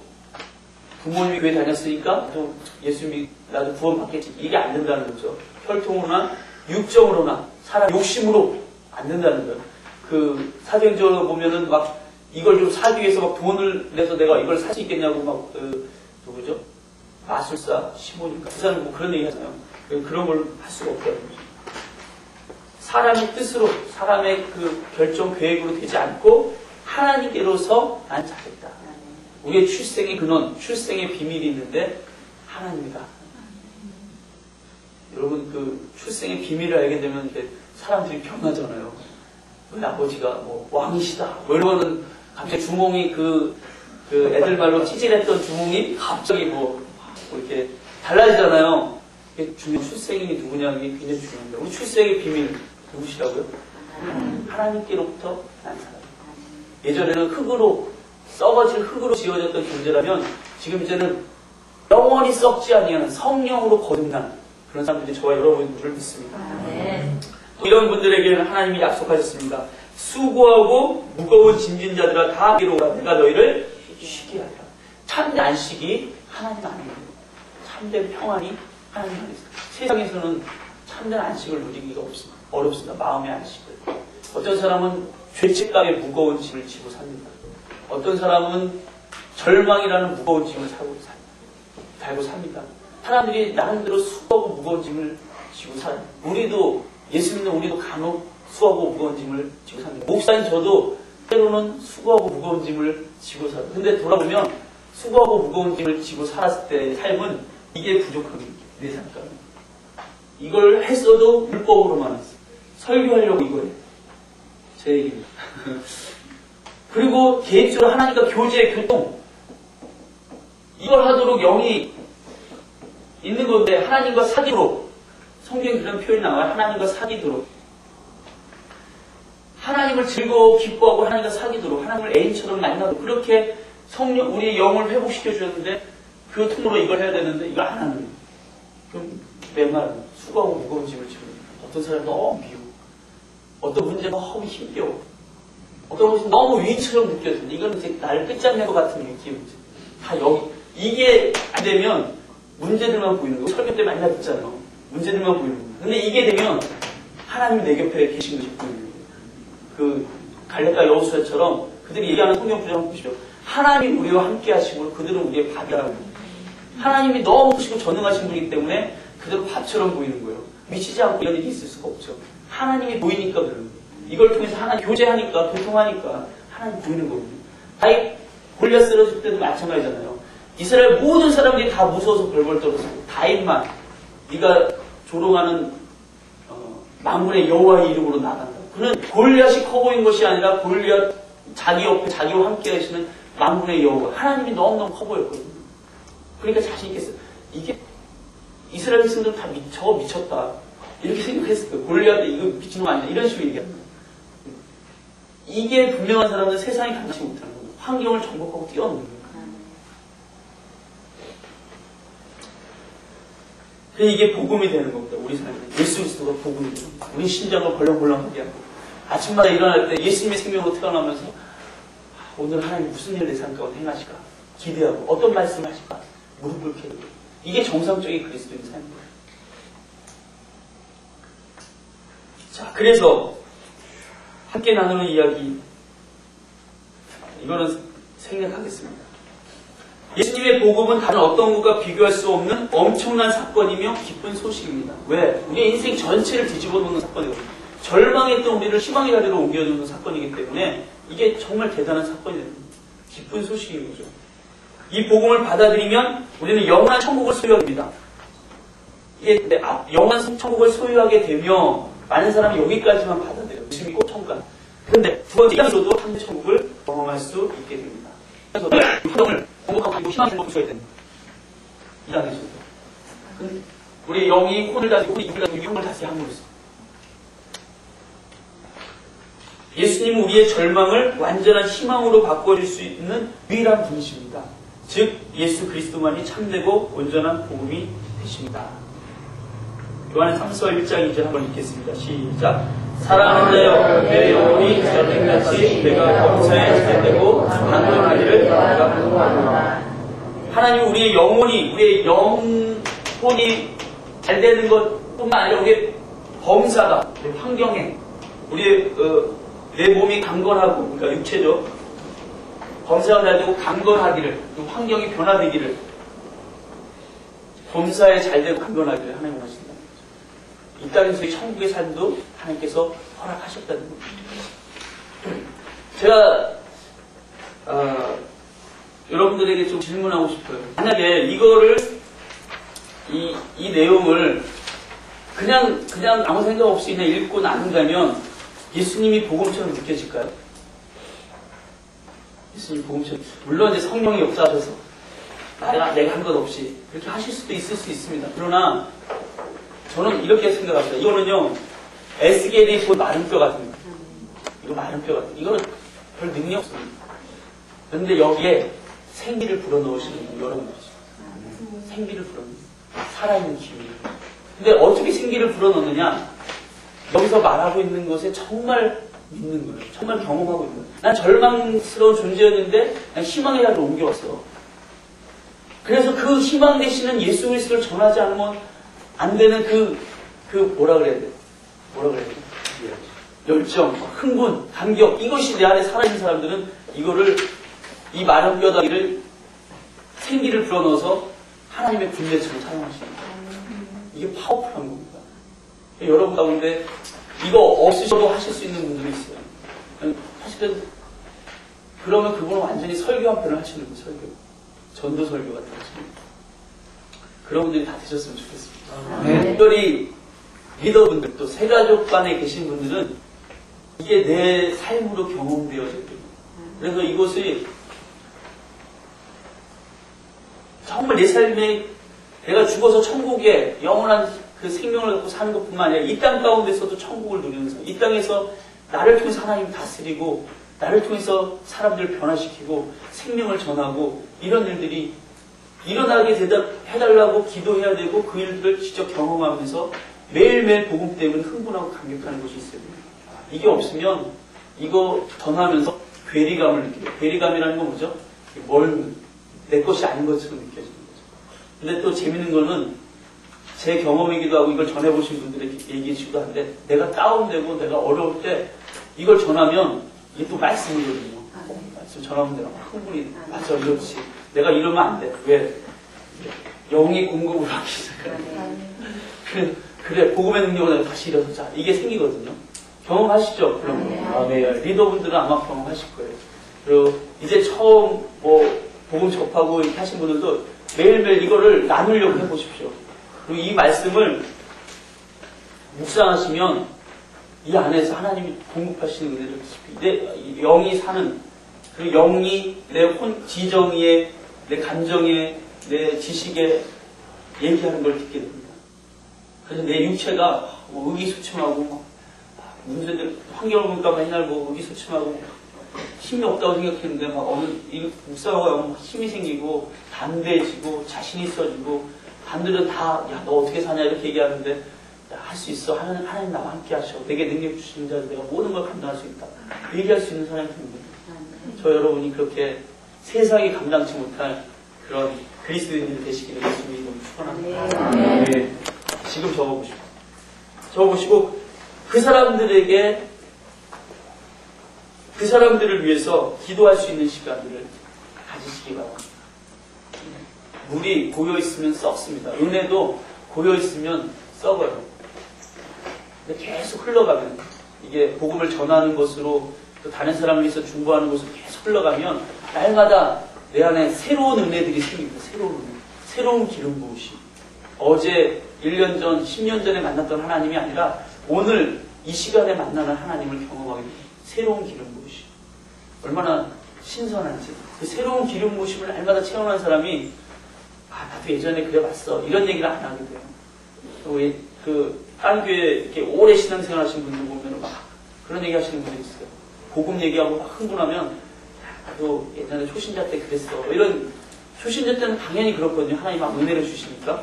부모님이 교회 다녔으니까 또 예수님이 나도 구원 받겠지. 이게 안 된다는 거죠. 혈통으로나 육정으로나 사람 욕심으로 안 된다는 거예요. 그 사도행전으로 보면은 막 이걸 좀 사기 위해서 막 돈을 내서 내가 이걸 살 수 있겠냐고 막 누구죠? 마술사 시몬인가 그 사람 뭐 그런 얘기 하잖아요. 그런 걸 할 수가 없다는 거죠. 사람의 뜻으로 사람의 그 결정 계획으로 되지 않고 하나님께로서 난 잘했다. 우리의 출생의 근원, 출생의 비밀이 있는데 하나님이다. 여러분 그 출생의 비밀을 알게 되면 이제 사람들이 변하잖아요. 우리 아버지가 뭐 왕이시다. 뭐 이러면은 갑자기 주몽이 그 애들 말로 찌질했던 주몽이 갑자기 뭐 이렇게 달라지잖아요. 출생이 누구냐 이게 굉장히 중요합니다. 우리 출생의 비밀 누구시라고요? 하나님께로부터 난 사람. 예전에는 흙으로 썩어질 흙으로 지어졌던 존재라면 지금 이제는 영원히 썩지 아니하는 성령으로 거듭난 그런 사람들이 저와 여러분들을 믿습니다. 이런 분들에게는 하나님이 약속하셨습니다. 수고하고 무거운 짐진 자들아 다 내게로 오라. 내가 너희를 쉬게 하리라. 참된 안식이 하나님 안에 참된 평안이 하나님 안에 있습니다. 세상에서는 참된 안식을 누리기가 어렵습니다. 마음의 안식을. 어떤 사람은 죄책감에 무거운 짐을 지고 삽니다. 어떤 사람은 절망이라는 무거운 짐을 달고 삽니다. 사람들이 나름대로 수고하고 무거운 짐을 지고 살아요. 우리도 예수 믿는 우리도 간혹 수고하고 무거운 짐을 지고 삽니다. 목사인 저도 때로는 수고하고 무거운 짐을 지고 살아요. 근데 돌아보면 수고하고 무거운 짐을 지고 살았을 때의 삶은 이게 부족합니다. 내 삶가는 이걸 했어도 율법으로만 했어. 설교하려고 이거예요. 제 얘기입니다. 그리고 개인적으로 하나님과 교제, 교통 이걸 하도록 영이 있는 건데 하나님과 사귀도록 성경에 그런 표현이 나와요. 하나님과 사귀도록 하나님을 즐거워 기뻐하고 하나님과 사귀도록 하나님을 애인처럼 만나도록 그렇게 성령 우리의 영을 회복시켜 주셨는데 그 통로로 이걸 해야 되는데 이걸 안 하는 거예요. 그럼 내 말은 수고하고 무거운 짐을 지고 어떤 사람은 너무 미워 어떤 문제가 너무 힘겨워 어떤 것이 너무 위처럼 느껴집니다. 이건 이제 나를 끝장낸 것 같은 느낌이지. 다 여기 이게 안 되면 문제들만 보이는 거예요. 설교 때 맨날 듣잖아요. 문제들만 보이는 거예요. 근데 이게 되면 하나님 내 곁에 계신 것이 보이는 거예요. 그 갈렙과 여호수아처럼 그들이 얘기하는 성경 구절 한번 보시죠. 하나님 우리와 함께 하시고 그들은 우리의 밥이라고. 하나님이 너무 크시고 전능하신 분이기 때문에 그대로 밥처럼 보이는 거예요. 미치지 않고 이런 일이 있을 수가 없죠. 하나님이 보이니까 그러는 거예요. 이걸 통해서 하나님 교제하니까 교통하니까 하나님 보이는 거거든요. 다윗 골리앗 쓰러질 때도 마찬가지잖아요. 이스라엘 모든 사람들이 다 무서워서 벌벌 떨었어요. 다윗만 네가 조롱하는 만군의 여호와의 이름으로 나간다. 그는 골리앗이 커 보인 것이 아니라 골리앗 자기 옆에 자기와 함께 하시는 만군의 여호와 하나님이 너무너무 커 보였거든요. 그러니까 자신 있겠어요. 이게 이스라엘 백성들 다 저거 미쳤다 이렇게 생각했을 거예요. 골리앗 이거 미친놈 아니야 이런 식으로 얘기합니다. 이게 분명한 사람은 세상이 감당치 못하는 거예요. 환경을 정복하고 뛰어넘는 거예요. 이게 복음이 되는 겁니다. 우리 삶에 예수 그리스도가 복음이 되는 거예요. 우리 심장을 벌렁벌렁하게 하고 아침마다 일어날 때 예수님의 생명으로 태어나면서 오늘 하나님 무슨 일을 내 삶 가운데 행하실까 기대하고 어떤 말씀을 하실까 무릎을 꿇고 이게 정상적인 그리스도인 삶입니다. 자, 그래서 함께 나누는 이야기 이거는 생략하겠습니다. 예수님의 복음은 다른 어떤 것과 비교할 수 없는 엄청난 사건이며 기쁜 소식입니다. 왜? 우리의 인생 전체를 뒤집어 놓는 사건이거든요. 절망했던 우리를 희망의 자리로 옮겨주는 사건이기 때문에 이게 정말 대단한 사건이 됩니다. 기쁜 소식인 거죠. 이 복음을 받아들이면 우리는 영원한 천국을 소유하게 됩니다. 이게 영원한 천국을 소유하게 되며 많은 사람이 여기까지만 받아들여요. 예수님이 꼭 천국. 그런데 두 번째 이장으로도 참된 천국을 경험할 수 있게 됩니다. 그래서 이 활동을 공복하고 희망을 먹을 됩니다. 이 단계에서. 우리 영이 혼을 다스리고 우리 입을 다스리고 영을 다스리게 함으로써 예수님은 우리의 절망을 완전한 희망으로 바꿔줄 수 있는 유일한 분이십니다. 즉 예수 그리스도만이 참되고 온전한 복음이 되십니다. 요한의 3서 1장 2절 한번 읽겠습니다. 시작. 사랑하는 자여 내 영혼이 전쟁같이 내가 범사에 지속되고 강건하기를 바라노라. 하나님 우리의 영혼이 우리의 영혼이 잘 되는 것뿐만 아니라 우리의 범사가 우리 환경에 우리의 내 몸이 강건하고 그러니까 육체적 범사가 잘 되고 강건하기를 그 환경이 변화되기를 범사에 잘 되고 강건하기를 하나님 원하신다. 이 땅에서의 천국의 삶도 하나님께서 허락하셨다는 겁니다. 제가 여러분들에게 좀 질문하고 싶어요. 만약에 이거를 이 내용을 그냥 아무 생각 없이 그냥 읽고 나눈다면 예수님이 복음처럼 느껴질까요? 예수님 복음처럼 물론 이제 성령이 역사하셔서 내가 한 것 없이 그렇게 하실 수도 있을 수 있습니다. 그러나 저는 이렇게 생각합니다. 이거는요 에스겔이 본 마른 뼈 같은 거. 이거 마른 뼈 같은 거. 이거는 별 능력이 없습니다. 그런데 여기에 생기를 불어넣으시는 여러분들이죠. 생기를 불어넣는 살아있는 기운이. 근데 어떻게 생기를 불어넣느냐? 여기서 말하고 있는 것에 정말 믿는 거예요. 정말 경험하고 있는 거예요. 난 절망스러운 존재였는데 난 희망의 자리로 옮겨왔어. 그래서 그 희망 되시는 예수 그리스도를 전하지 않으면 안 되는 뭐라 그래야 돼? 열정, 흥분, 감격, 이것이 내 안에 살아있는 사람들은 이 마른 뼈다귀를 생기를 불어넣어서 하나님의 군대처럼 사용하시는 거예요. 이게 파워풀한 겁니다. 여러분 가운데 이거 없으셔도 하실 수 있는 분들이 있어요. 사실은 그러면 그분은 완전히 설교 한 편을 하시는 거예요. 설교. 전도 설교 같은 거 하시는 거예요. 그런 분들이 다 되셨으면 좋겠습니다. 특별히 리더분들, 또 세가족 간에 계신 분들은 이게 내 삶으로 경험되어져요. 그래서 이것이 정말 내 삶에 내가 죽어서 천국에 영원한 그 생명을 갖고 사는 것뿐만 아니라 이 땅 가운데서도 천국을 누리는 삶. 이 땅에서 나를 통해서 하나님 다스리고 나를 통해서 사람들을 변화시키고 생명을 전하고 이런 일들이 일어나게 해달라고 기도해야 되고 그 일들을 직접 경험하면서 매일매일 복음 때문에 흥분하고 감격하는 것이 있어야 됩니다. 이게 없으면 이거 전하면서 괴리감을 느껴요. 괴리감이라는 건 뭐죠? 내 것이 아닌 것처럼 느껴지는 거죠. 근데 또 재밌는 거는 제 경험이기도 하고 이걸 전해보신 분들의 얘기이기도 한데 내가 다운되고 내가 어려울 때 이걸 전하면 이게 또 말씀이거든요. 말씀 전하면 내가 막 흥분이 맞아 이렇지. 내가 이러면 안 돼. 왜? 영이 공급을 하기 시작하는 그래 복음의 능력을 내가 다시 일어서자. 이게 생기거든요. 경험하시죠? 그럼 리더분들은 아마 경험하실 거예요. 그리고 이제 처음 복음 접하고 이렇게 하신 분들도 매일매일 이거를 나누려고 해보십시오. 그리고 이 말씀을 묵상하시면 이 안에서 하나님이 공급하시는 은혜를 내 영이 사는 그리고 영이 내 지정에 내 감정에 내 지식에 얘기하는 걸 듣게 됩니다. 그래서 내 육체가 의기소침하고 문제들 환경을 보니까 맨날 의기소침하고 힘이 없다고 생각했는데 묵상하고 힘이 생기고 담대해지고 자신 있어지고 반들은 다 야 너 어떻게 사냐 이렇게 얘기하는데 할 수 있어. 하나님 나와 함께 하셔. 내게 능력 주시는 자들 내가 모든 걸 감당할 수 있다. 얘기할 수 있는 사람이 됩니다. 저 여러분이 그렇게 세상이 감당치 못할 그런 그리스도인들이 되시기를 예수님이 너무 축원합니다. 네. 지금 적어보시고 그 사람들을 위해서 기도할 수 있는 시간들을 가지시기 바랍니다. 물이 고여있으면 썩습니다. 은혜도 고여있으면 썩어요. 근데 계속 흘러가면 이게 복음을 전하는 것으로 또 다른 사람을 위해서 중보하는 것으로 계속 흘러가면 날마다 내 안에 새로운 은혜들이 생깁니다. 새로운 기름 부으심. 어제 1년 전, 10년 전에 만났던 하나님이 아니라 오늘 이 시간에 만나는 하나님을 경험하게 됩니다. 새로운 기름 부으심. 얼마나 신선한지. 그 새로운 기름 부으심을 날마다 체험하는 사람이 나도 예전에 그래봤어. 이런 얘기를 안 하게 돼요. 딴 교회 이렇게 오래 신앙생활 하신 분들 보면 막 그런 얘기 하시는 분들이 있어요. 복음 얘기하고 막 흥분하면 나도 예전에 초신자 때 그랬어. 이런 초신자 때는 당연히 그렇거든요. 하나님 막 은혜를 주시니까.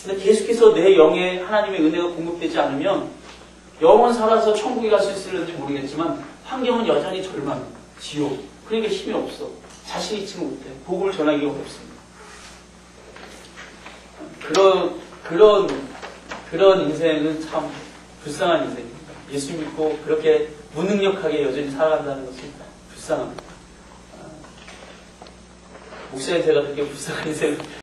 근데 계속해서 내 영에 하나님의 은혜가 공급되지 않으면 영원 살아서 천국에 갈 수 있을지 모르겠지만 환경은 여전히 절망, 지옥. 그러니까 힘이 없어. 자신 있지 못해. 복음을 전하기가 어렵습니다. 그런 인생은 참 불쌍한 인생입니다. 예수 믿고 그렇게 무능력하게 여전히 살아간다는 것은 불쌍합니다. 목사님 제가 그렇게 불쌍한 인생을